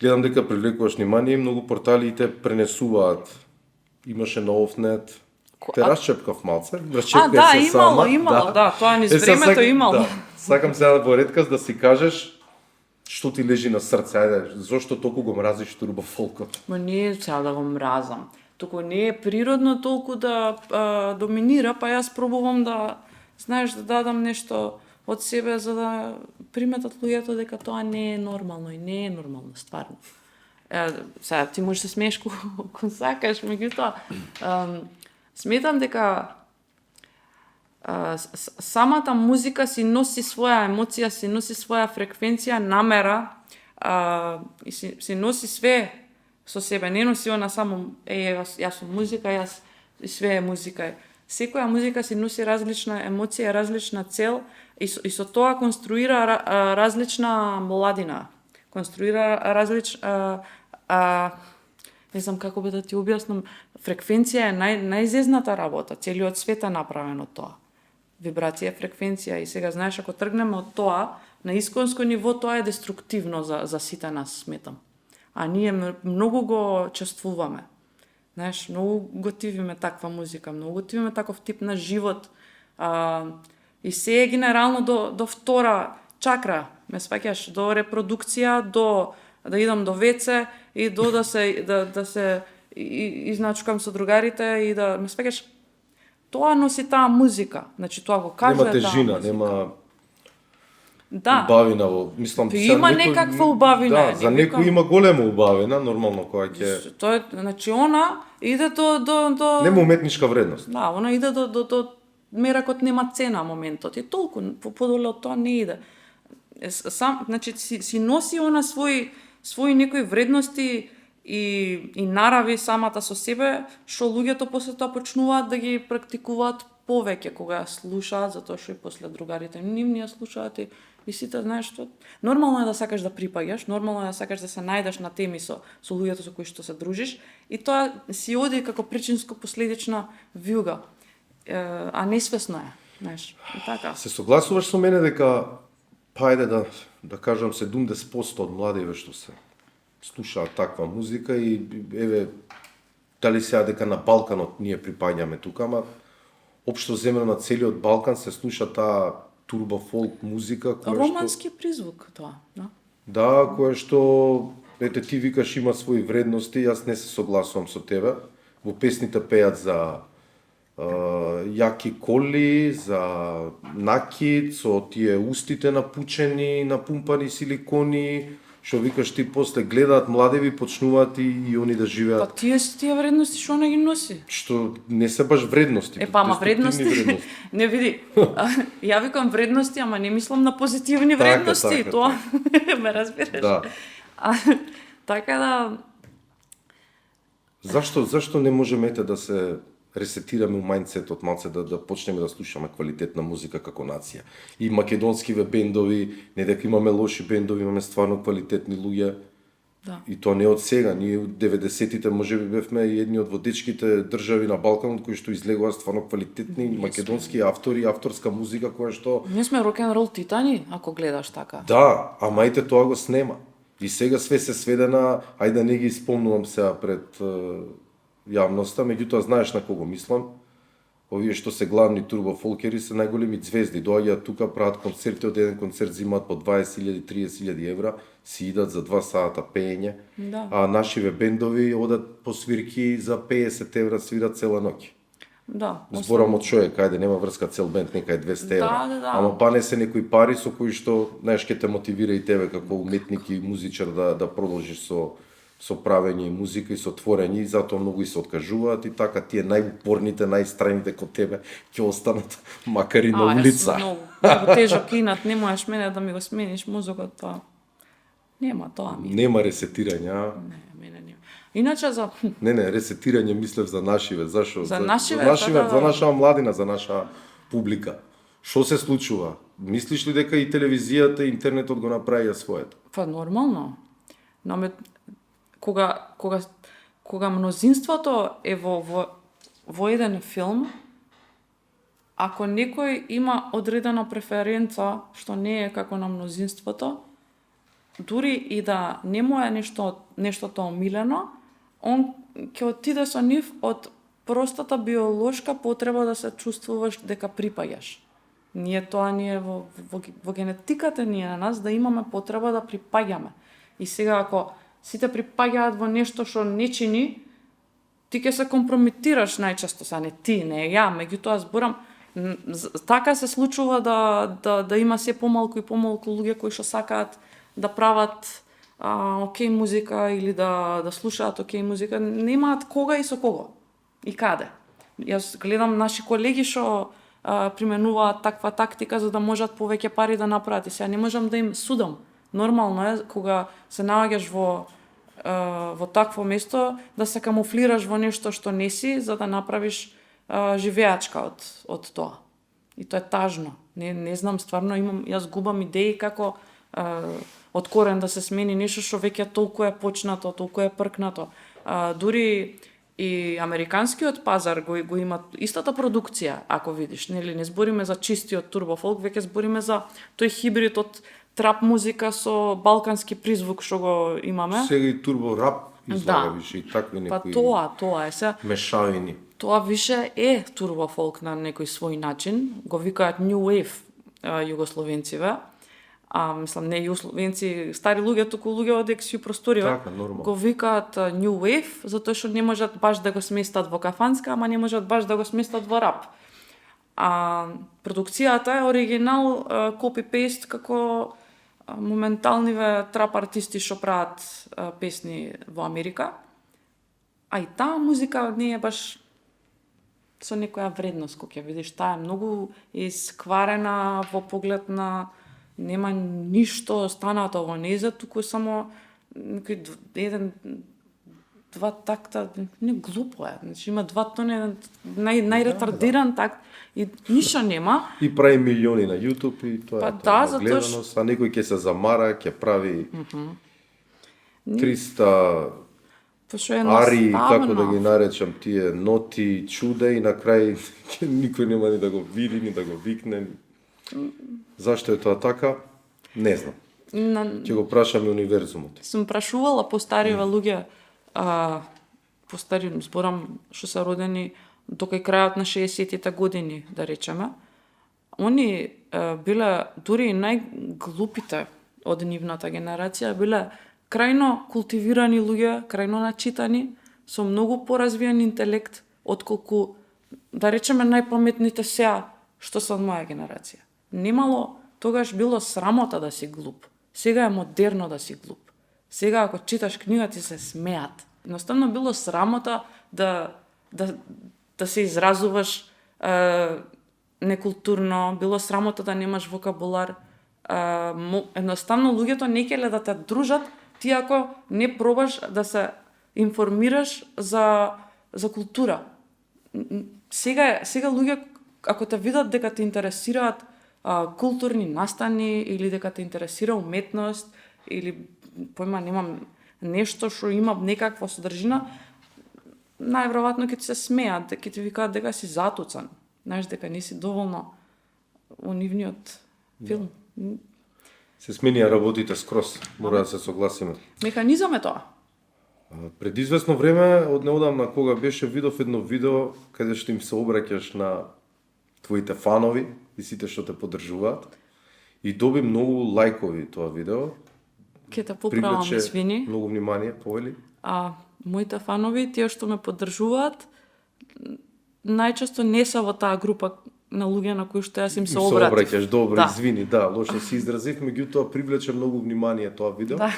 Гледам дека привлекуваш внимание и многу портали и те пренесуваат. Имаше на Офнет. Те расчепкав малце. Да, имало, да, тоа низ времето имало. Да, сакам сега во редказ да си кажеш што ти лежи на срце, ајде, зошто толку го мразиш турбофолкот? Ма не е сега да го мразам. Туку не е природно толку да доминира, па јас пробувам да, знаеш, да дадам нешто од себе за да приметат луѓето дека тоа не е нормално и не е нормално, стварно. Сега ти можеш да се смееш кога сакаш, меѓутоа сметам дека самата музика си носи своја емоција, си носи своја фреквенција, намера и си носи све со себе. Не носи она само јас сум музика, јас и све е музика. Секоја музика си носи различна емоција, различна цел и со тоа конструира различна младина. Конструира не знам како би да ти објаснам, фреквенција е најизезната работа, целиот свет е направен од тоа. Вибрација, фреквенција и сега знаеш ако тргнеме од тоа на исконско ниво, тоа е деструктивно за сите нас, сметам. А ние многу го чувствуваме. Знаеш, многу го тивиме таква музика, многу го тивиме таков тип на живот. И се е генерално до втора чакра, ме сваќаш, до репродукција, до да идам до веце и до да се изначукам со другарите и да ме сваќаш. Тоа носи таа музика. Значи тоа го кажува таа тежина, музика. нема да. убавина во, мислам, Има некаква убавина. Да, за некој има голема убавина, нормално кога ќе Тоа е, значи она иде до нема уметничка вредност. Да, она иде до меракот нема цена моментот. И толку подоле од тоа не иде. Значи си носи она свои некои вредности и нарави самата со себе, што луѓето после тоа почнуваат да ги практикуваат повеќе кога ја слушаат, затоа што и после другарите нивни ја слушаат и сите знаеш што. Нормално е да сакаш да припаѓаш, нормално е да сакаш да се најдеш на теми со луѓето со кои што се дружиш и тоа си оди како причинско-последична вилга. А несвесно е, знаеш. И така. Се согласуваш со мене дека ајде да кажам 70% од младиве што се слушаат таква музика и еве дали сега дека на Балканот ние припаѓаме тука, ама општо земено на целиот Балкан се слуша таа турбо фолк музика која Романски призвук тоа, да. Да, кое што, ете ти викаш има своји вредности, јас не се согласувам со тебе. Во песните пеат за јаки коли, за накид, со тие устите напучени, напумпани силикони, што викаш ти после гледаат младеви, почнуваат и они да Па живеат, тие вредности што она ги носи? што не се баш вредности, Па ама деструктивни вредности. Не види. Ја викам вредности, ама не мислам на позитивни Така, вредности, така, тоа ме разбираш. Да. Така да Зашто не можеме ете да се ресетираме у мајндсетот малце да почнеме да слушаме квалитетна музика како нација. И македонскиве бендови, не дека имаме лоши бендови, имаме стварно квалитетни луѓе. Да. И тоа не од сега, ние од 90-тите можеби бевме едни од водечките држави на Балканот кои што излегуваат стварно квалитетни македонски автори, авторска музика која што ние сме рок-н-рол титани, ако гледаш така. да, ама ете тоа го снема. И сега све се сведе на, ајде да не ги исполнувам сега пред јавноста, меѓутоа знаеш на кого мислам? Овие што се главни турбофолкери се најголеми звезди, доаѓаат тука, прават концерти, од еден концерт зимаат по 20.000, 30.000 евра, си идат за 2 сата пеење, Да. а нашиве бендови одат по свирки за 50 евра, свират цела ноќ. Да. Зборам од човек, ајде нема врска цел бенд, нека е 200 евра. Да. Ама па не се некои пари со кои што, знаеш, ќе те мотивира и тебе како уметник и музичар да продолжиш со правење и музика и со творење, и затоа многу и се откажуваат и така тие најупорните, најстрајните код тебе ќе останат макар и на улица. Многу тежок инат, не можеш мене да ми го смениш мозокот, тоа. Нема тоа ми. Нема ресетирање, а? Не, мене нема. Иначе за Не, ресетирање мислев за нашиве, зашо? За нашиве, за да. наша младина, за наша публика. Што се случува? Мислиш ли дека и телевизијата и интернетот го направија своето? па нормално. Но кога мнозинството е во еден филм, ако некој има одредена преференца што не е како на мнозинството, дури и да не му е нештото омилено, он ќе отиде со нив од простата биолошка потреба да се чувствуваш дека припаѓаш. Тоа ни е во генетиката ни е на нас да имаме потреба да припаѓаме. И сега ако сите припаѓаат во нешто што не чини, ти ќе се компрометираш најчесто, не ти, не ја, меѓутоа зборам, така се случува да има се помалку и помалку луѓе кои што сакаат да прават окей музика или да слушаат окей музика, немаат кога и со кого и каде. Јас гледам наши колеги што применуваат таква тактика за да можат повеќе пари да направат и сега не можам да им судам. Нормално е кога се наоѓаш во такво место да се камуфлираш во нешто што не си за да направиш живеачка од тоа. И тоа е тажно. Не знам, стварно јас губам идеи како од корен да се смени нешто што веќе толку е почнато, толку е пркнато. Дури и американскиот пазар го има истата продукција, ако видиш, нели, не збориме за чистиот турбофолк, веќе збориме за тој хибрид од трап музика со балкански призвук што го имаме. Сега и турбо рап излага Да. више и такви Па некои тоа е се. мешавини. Тоа више е турбофолк на некој свој начин. Го викаат New Wave југословенциве. Мислам, не југословенци, стари луѓе, туку луѓе од ексју просториве. Така, нормално. Го викаат New Wave, затоа што не можат баш да го сместат во кафанска, ама не можат баш да го сместат во рап. Продукцијата е оригинал, копи-пейст како моменталниве трап артисти што прават песни во Америка. А и таа музика не е баш со некоја вредност, кој ќе видиш, таа е многу искварена во поглед на нема ништо станато во нејза, туку само некој два такта, не глупо е, значи има два тони, најретардиран такт и ништо нема. И прави милиони на YouTube и тоа Па е да, тоа, затоа гледаност, а некој ќе се замара, ќе прави 300 Па што е ари, како да наставно. ги наречам, тие ноти, чуде и на крај никој нема ни да го види, ни да го викне. Зашто е тоа така? Не знам. Ќе го прашаме универзумот. Сум прашувала постариве луѓе, постари зборам што се родени до кај крајот на 60-тите години, да речеме. Они биле дури и најглупите од нивната генерација, биле крајно култивирани луѓе, крајно начитани, со многу поразвиен интелект, отколку, да речеме, најпаметните сега, што се од моја генерација. Немало, тогаш било срамота да си глуп. Сега е модерно да си глуп. Сега, ако читаш книга, ти се смеат. Едноставно било срамота да се изразуваш некултурно, било срамота да немаш вокабулар. Едноставно, луѓето не ќеле да те дружат, ти ако не пробаш да се информираш за култура. Сега луѓе, ако те видат дека те интересираат културни настани или дека те интересира уметност или појма немам нешто што има некаква содржина, најверојатно ќе ти се смеат, ќе ти викаат дека си затуцан, знаеш дека не си доволно во нивниот филм. Се сменија работите скрос, мора да се согласиме. Механизам е тоа. Пред известно време, од неодамна кога беше, видов едно видео каде што им се обраќаш на твоите фанови и сите што те поддржуваат и доби многу лајкови тоа видео. Ќе те поправам, извини. Многу внимание, повели. Моите фанови, тие што ме поддржуваат, најчесто не се во таа група на луѓе на кои што јас им се обратив. Обраќаш, добро, да. Извини, да, лошо се изразив, меѓутоа привлече многу внимание тоа видео. Да.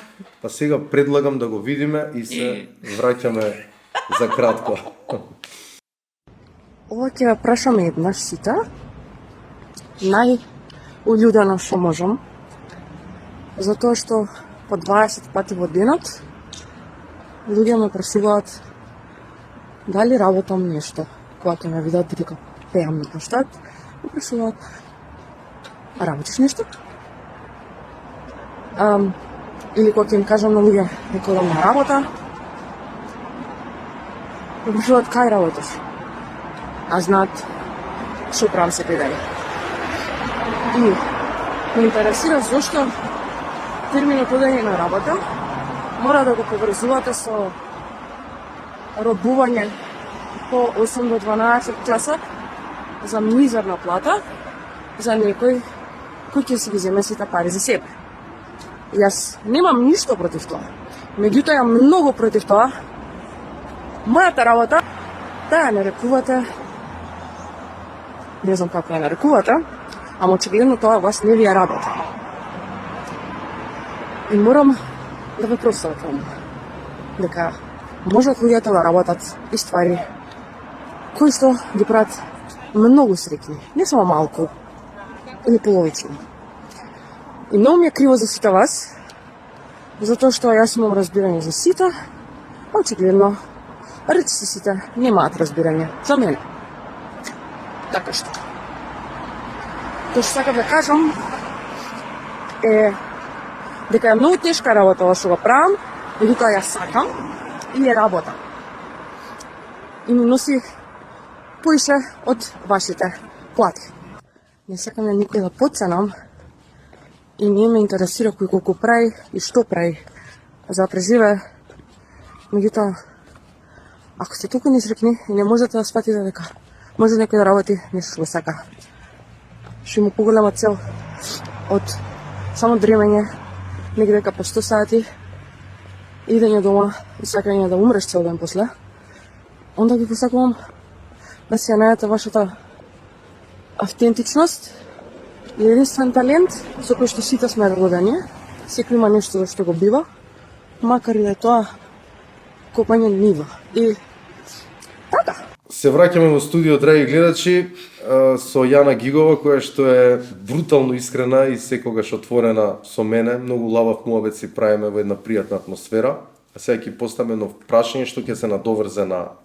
Па сега предлагам да го видиме и се враќаме за кратко. Ова ќе ве прашаме еднаш сите, најулюдено што можам, затоа што по 20 пати во денот луѓе ме прашуваат дали работам нешто. Кога ќе ме видат дека пеам на площад, ме прашуваат работиш нешто? Или кога ќе им кажам на луѓе дека одам на работа, ме прашуваат кај работиш? А знаат што правам секој ден. И ме интересира зошто терминот одење на работа мора да го поврзувате со робување по 8 до 12 часа за мизерна плата за некој кој ќе си ги земе сите пари за себе. Јас немам ништо против тоа. Меѓутоа јам многу против тоа мојата работа да ја нарекувате, не знам како ја нарекувате, ама очигледно тоа вас не ви ја работа. И морам да ве просветлам дека можат луѓето да работат и ствари кои што ги прават многу среќни, не само малку или половично. И многу ми е криво за сите вас, затоа што јас имам разбирање за сите, а очигледно речиси сите немаат разбирање за мене. Така што. Тоа што сакам да кажам е дека е многу тешка работа ова што го правам, меѓутоа ја сакам и ја работам. И ми носи поише од вашите плати. Не сакам ја никој да потценам и не ме интересира кој колку прави и што прави за да преживее. Меѓутоа, ако сте толку несреќни и не можете да сватите дека може некој да работи нешто што го сака, што има поголема цел од само дремење, негде дека по 100 сати, идење дома и сакање да умреш цел ден после, онда ви посакувам да си ја најдете вашата автентичност и единствен талент со кој што сите сме родени. Секој има нешто за што го бива, макар и да е тоа копање нива. И така. Се враќаме во студио, драги гледачи, со Јана Гигова, која што е брутално искрена и секогаш отворена со мене. Многу лабав муабет си правиме во една пријатна атмосфера. А сега ќе поставиме едно прашање што ќе се надоврзе на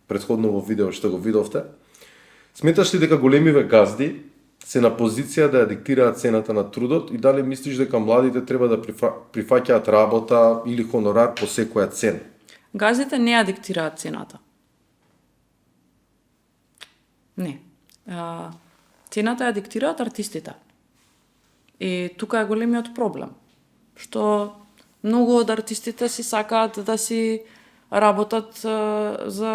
претходно во видео што го видовте. Сметаш ли дека големиве газди се на позиција да ја диктираат цената на трудот и дали мислиш дека младите треба да прифаќаат работа или хонорар по секоја цена? Газдите не ја диктираат цената. Не. Цената ја диктираат артистите. И тука е големиот проблем. Што многу од артистите си сакаат да си работат за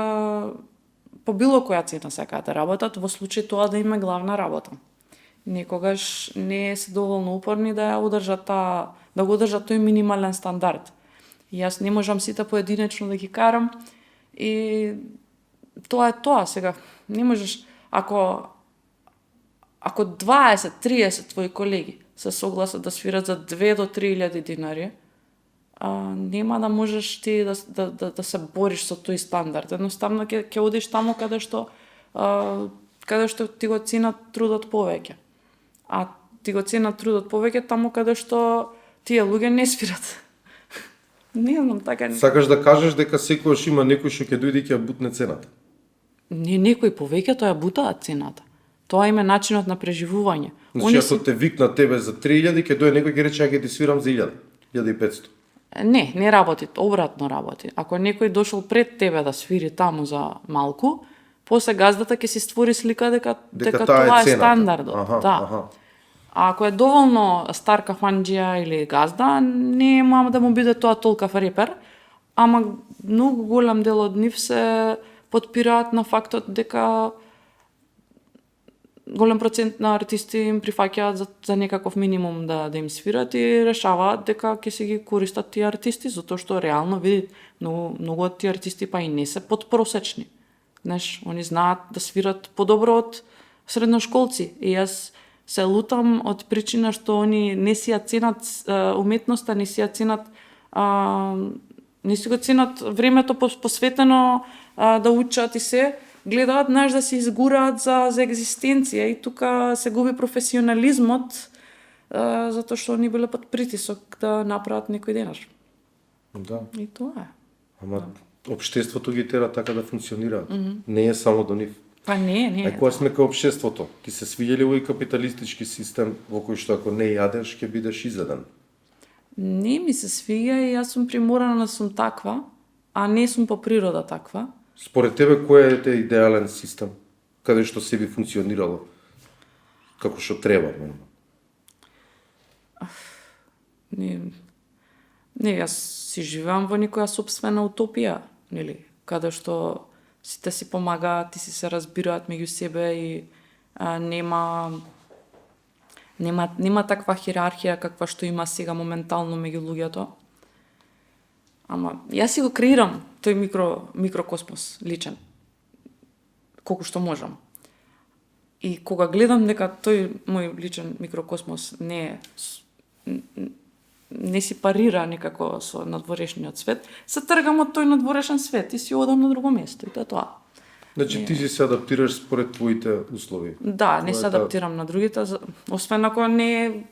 по било која цена сакаат да работат, во случај тоа да им е главна работа. Некогаш не се доволно упорни да ја одржат да го одржат тој минимален стандард. И јас не можам сите поединечно да ги карам и тоа е тоа сега. Не можеш ако 20-30 твои колеги се согласат да свират за 2 до 3.000 динари, нема да можеш ти да се бориш со тој стандард. Едноставно ќе одиш таму каде што ти го ценат трудот повеќе. А ти го ценат трудот повеќе таму каде што тие луѓе не свират. Не знам, така не. Сакаш да кажеш дека секогаш има некој што ќе дојде и ќе ја бутне цената? Не некој повеќето ја бутаат цената. Тоа им е начинот на преживување. Значи, ако те викна тебе за 3.000, ќе дојде некој ќе рече, ќе ти свирам за 1.000, 1.500. Не работи, обратно работи. Ако некој дошол пред тебе да свири таму за малку, после газдата ќе си створи слика дека тоа е стандардот. Аха. А ако е доволно стар кафанџија или газда, нема да му биде тоа толкав репер, ама многу голем дел од нив се потпираат на фактот дека голем процент на артисти им прифаќаат за некаков минимум да им свират и решаваат дека ќе си ги користат тие артисти, затоа што реално види многу од тие артисти па и не се подпросечни. Знаеш, они знаат да свират подобро од средношколци и јас се лутам од причина што они не си ја ценат уметноста, не си ја ценат не си го ценат времето посветено да учат и се, гледаат да се изгураат за екзистенција и тука се губи професионализмот затоа што они биле под притисок да направат некој денар. Да. И тоа е. Ама општеството ги тера така да функционираат. Не е само до нив. Па не. Кога сме кај општеството, ти се свиѓа ли овој капиталистички систем во кој што ако не јадеш ќе бидеш изеден? Не ми се свиѓа и јас сум приморана да сум таква, а не сум по природа таква. Според тебе кој е идеален систем каде што се би функционирало како што треба? Не, јас си живеам во некоја сопствена утопија, нели, каде што сите си помагаат, ти си се разбираат меѓу себе и нема таква хиерархија каква што има сега моментално меѓу луѓето. Ама јас си го креирам тој микрокосмос личен, колку што можам. И кога гледам дека тој мој личен микрокосмос не си парира некако со надворешниот свет, се тргам од тој надворешен свет и си одам на друго место и тоа. Значи ти си се адаптираш според твоите услови. Да, не се адаптирам на другите, освен ако не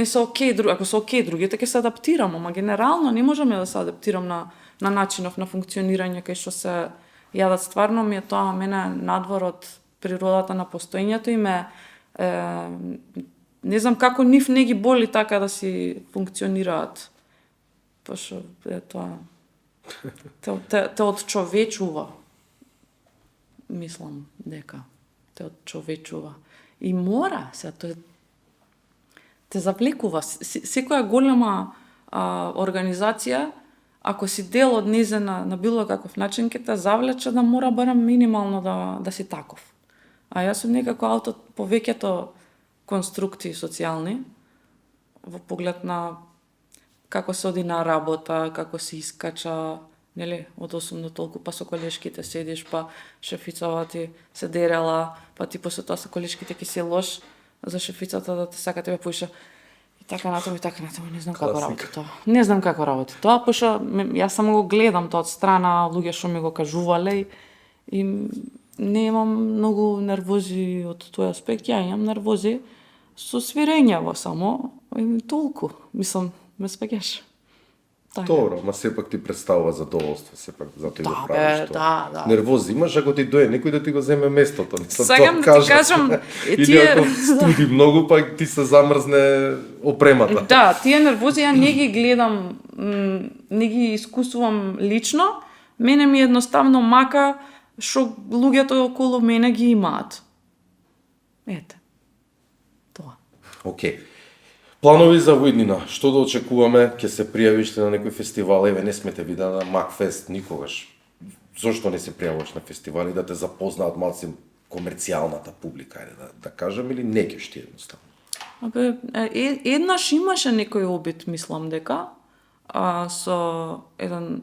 се окей, ако се окей другите, ќе се адаптирам, ама генерално не можам да се адаптирам на начинов на функционирање кај што се јадат. Стварно ми е тоа мене надвор од природата на постоењето и не знам како нив не ги боли така да си функционираат. Пошто е тоа те одчовечува. Мислам дека те одчовечува. И мора се те завлекува. Секоја голема организација, ако си дел од незена на било каков начин, ќе те завлече да мора барем минимално да си таков. А јас сум некако повеќето конструкции социјални, во поглед на како се оди на работа, како се искача, нели, од 8 до толку, па со колешките седиш, па шефицава ти се дерела, па ти после тоа со колешките ќе си лош за шефицата да те сака тебе поиша. И така натаму, не знам како работи тоа. Не знам како работи тоа, пошто јас само го гледам тоа од страна, луѓе што ми го кажувале и не имам многу нервози од тој аспект. Ја имам нервози со свирењево само, и толку. Мислам, ме спаѓаш. Добро, ма сепак ти представува задоволство, сепак затоа го правиш тоа. Да. Нервози имаш ако ти дојде некој да ти го земе местото, не се Сакам тоа да ти кажам, или ако студи многу, па ти се замрзне опремата. Да, тие нервози ја не ги гледам, не ги искусувам лично, мене ми едноставно мака што луѓето околу мене ги имаат. Ете. Тоа. Океј. Планови за воиднина, што да очекуваме, ќе се пријавиш ли на некој фестивал, еве не сме те видели на Макфест никогаш. Зошто не се пријавуваш на фестивали да те запознаат малци комерцијалната публика, ајде да кажем, или не ќе ти едноставно? Абе, еднаш имаше некој обид, мислам дека, со еден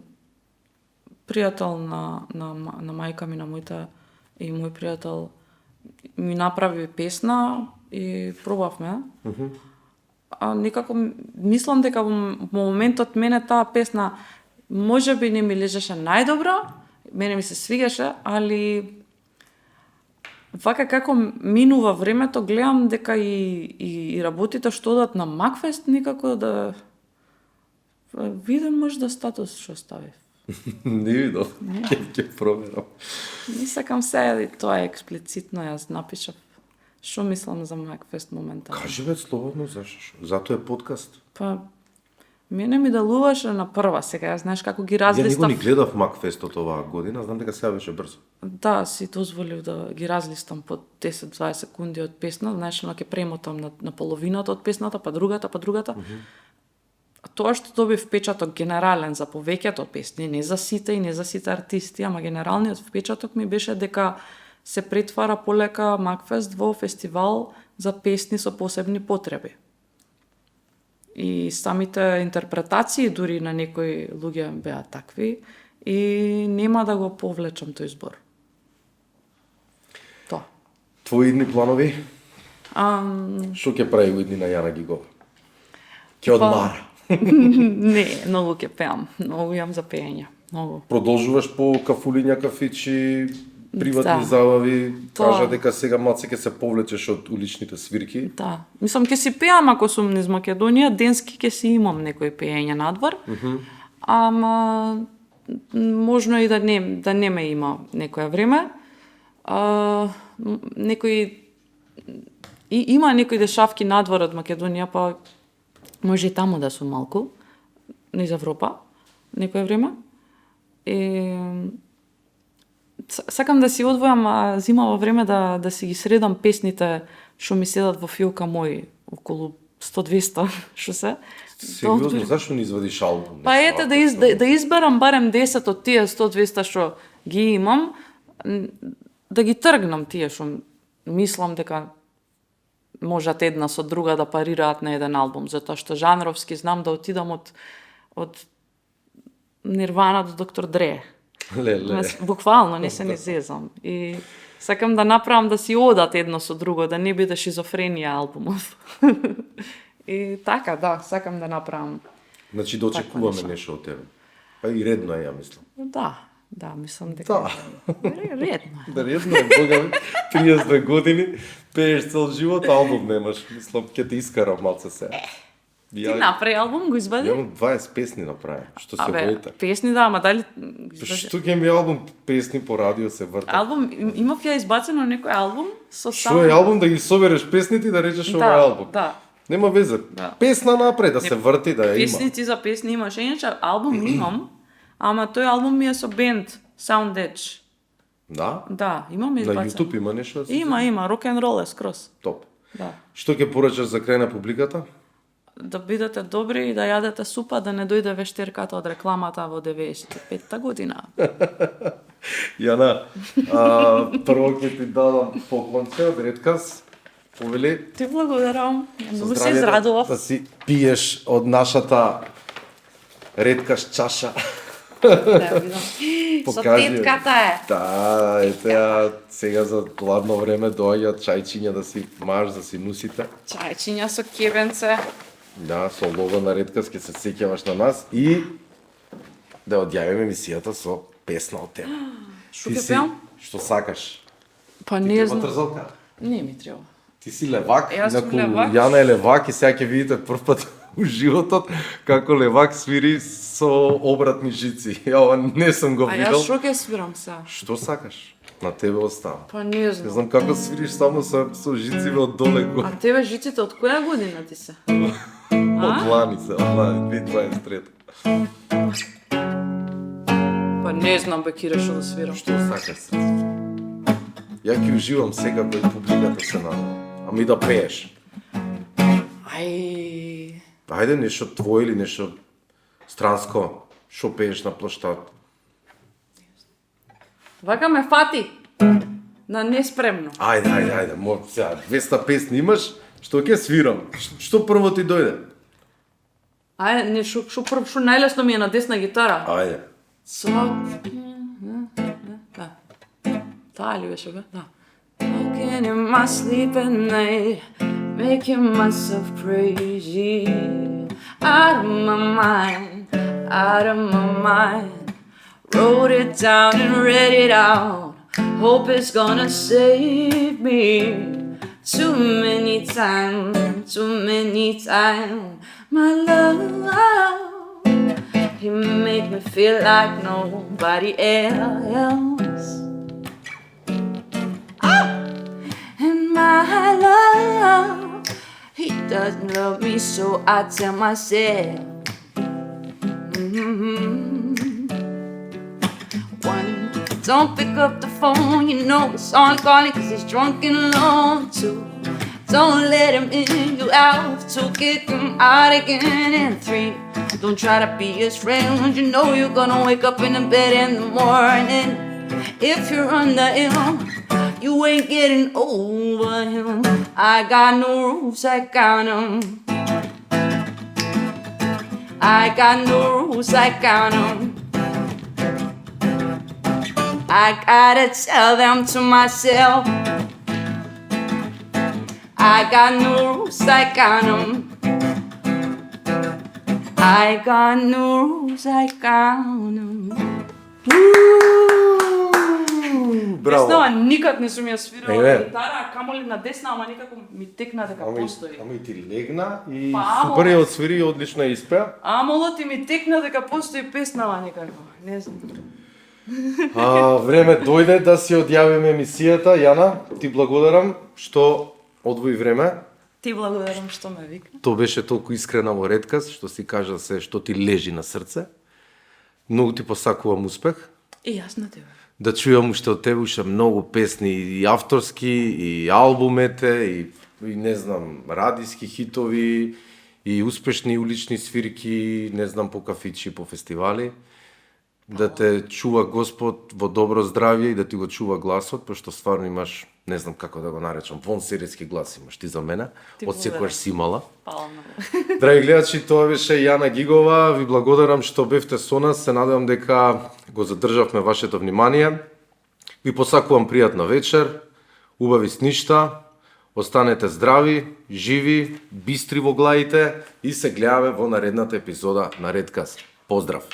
пријател на мајка ми, на мојата и мој пријател ми направи песна и пробавме. А некако мислам дека во моментот мене таа песна можеби не ми лежеше најдобро, мене ми се свигаше, али вака како минува времето, гледам дека и работите што одат на Макфест никако да видам можда статус што ставив. Не видов, ќе проверам. Не сакам се, тоа е експлицитно, јас напишав што мислам за Макфест моментално. Кажи бе слободно, зашто? Зато е подкаст. Па, мене ми делуваше на прва сега, ја знаеш како ги Ја разлистав. него ни гледав Макфестот оваа година, знам дека сега беше брзо. Да, си дозволив да ги разлистам по 10-20 секунди од песна, знаеш, ќе премотам на половината од песната, па другата. А тоа што добив впечаток генерален за повеќето песни, не за сите и не за сите артисти, ама генералниот впечаток ми беше дека се претвара полека Макфест во фестивал за песни со посебни потреби. И самите интерпретации дури на некои луѓе беа такви и нема да го повлечам тој избор. Тоа. Твои идни планови? Ам, Што ќе прави во иднина Јана Гигова? Ќе одмара. не, многу ќе пеам, многу имам за пеење, многу. Продолжуваш по кафулиња, кафичи, приватни Да. забави, Тоа. кажа дека сега малце ќе се повлечеш од уличните свирки. Да. Мислам, ќе си пеам ако сум низ Македонија, денски ќе си имам некој пеење надвор. Ама можно и да не ме има некоја време. Има некои дешавки надвор од Македонија, па може и таму да сум малку, низ Европа, некоја време. Сакам да си одвојам зимаво време да си ги средам песните што ми седат во филка мој, околу 100-200, што се. Сериозно, зашто не извадиш албум? Па ете да изберам барем 10 од тие 100-200 што ги имам, да ги тргнам тие што мислам дека можат една со друга да парираат на еден албум, затоа што жанровски знам да отидам од Нирвана до Доктор Дре. Леле. Буквално, не се не зезам. И сакам да направам да си одат едно со друго, да не биде шизофренија албумов. И така, да, сакам да направам. Значи да очекуваме нешто. нешто од тебе. Па и редно е, ја мислам. Да, мислам дека Да. редно е. Да редно е, бога ми, 32 години, пееш цел живот, албум немаш. Мислам, ќе те искарам малце сега. Ти направи албум, го извади? Јамам 20 песни направи, што се Абе, боите. песни да, ама дали... Што ќе ми албум песни по радио се вртат? Албум, имав ја избацено некој албум со Што е албум да ги собереш песните и да речеш ова е албум? Да. Нема везе. Да. Песна напред да се врти да ја има. Песници за песни имаш. Иначе албум имам, ама тој албум ми е со бенд Sound Edge. Да? Да, имам На избацено. YouTube има нешто? да се- Има, рок н рол е скроз. Топ. Да. Што ќе порачаш за крај на публиката? Да бидете добри и да јадете супа, да не дојде вештерката од рекламата во 95-та година. Јана, прво ќе ти дадам поклонче од Редкас. Повели, Ти благодарам. Многу се здравје израдував. да си пиеш од нашата Редкас чаша. Да, видам. Со Покажи. тетката е. Да, ете ја сега за ладно време доаѓаат чајчиња да си маш, да си носите. Чајчиња со кебенце. Да, со лого на Редкас ќе се сеќаваш на нас и да одјавиме емисијата со песна од тебе. Шо Ти ќе си пеам? што сакаш. Па Ти не треба знам. трзалка? Не ми треба. Ти си левак, Јас сум инаку левак. Јана е левак и сега ќе видите прв пат у животот како левак свири со обратни жици. Ја ова не сум го А видел. јас шо ќе свирам сега? Што сакаш? На тебе остава. Па не Не знам. знам како свириш само со жициве од доле го. А тебе жиците од која година ти се? Од лани се, од лани, 2023. Па не знам бе Кире шо да свирам. Што сакаш се? Ја ќе уживам сега кој публиката се надева. Ами да пееш. Ај, Ајде, нешто твое или нешто странско, што пееш на площад. Вака ме фати на неспремно. Ајде, сега 200 песни имаш, што ќе свирам? Што прво ти дојде? Ајде, не шо прв, шо најлесно ми е на десна гитара. Ајде. Да. Таа ли беше, да? Walking in my sleep at night, making myself crazy, out of my mind, out of my mind. Wrote it down and read it out, hope it's gonna save me. Too many times, my love, he make me feel like nobody else. And my love, he doesn't love me, so I tell myself. One, don't pick up the phone, you know it's only calling cause he's drunk and alone. Two, don't let him in, you have to kick him out again. And three, don't try to be his friend, you know you're gonna wake up in the bed in the morning. If you're under him, you ain't getting over him. I got no rules, I count 'em. I got no rules, I count 'em. I gotta tell them to myself. I got no rules, I count 'em. I got no rules, I count 'em. Браво. Деснава никак не сум ја свирала Еве. гитара, камоли на десна, ама никако ми текна дека постои. Ама и ти легна и Па, супер ја отсвири и одлично ја испеа. Амоло ти ми текна дека постои песнава никако. Не знам. Време дојде да си одјавиме емисијата. Јана, ти благодарам што одвои време. Ти благодарам што ме викна. Тоа беше толку искрена во Редказ, што си кажа се што ти лежи на срце. Многу ти посакувам успех. И јас на тебе. Да чујам уште од тебе уште многу песни и авторски, и албумете, и не знам, радиски хитови, и успешни улични свирки, не знам, по кафичи, по фестивали. Да те чува Господ во добро здравје и да ти го чува гласот, пошто стварно имаш, не знам како да го наречам, вон серијски глас имаш ти за мене, од секојаш си имала. Фала многу. Драги гледачи, тоа беше Јана Гигова. Ви благодарам што бевте со нас. Се надевам дека го задржавме вашето внимание. Ви посакувам пријатна вечер, убави сништа, останете здрави, живи, бистри во главите и се гледаме во наредната епизода на Редказ. Поздрав!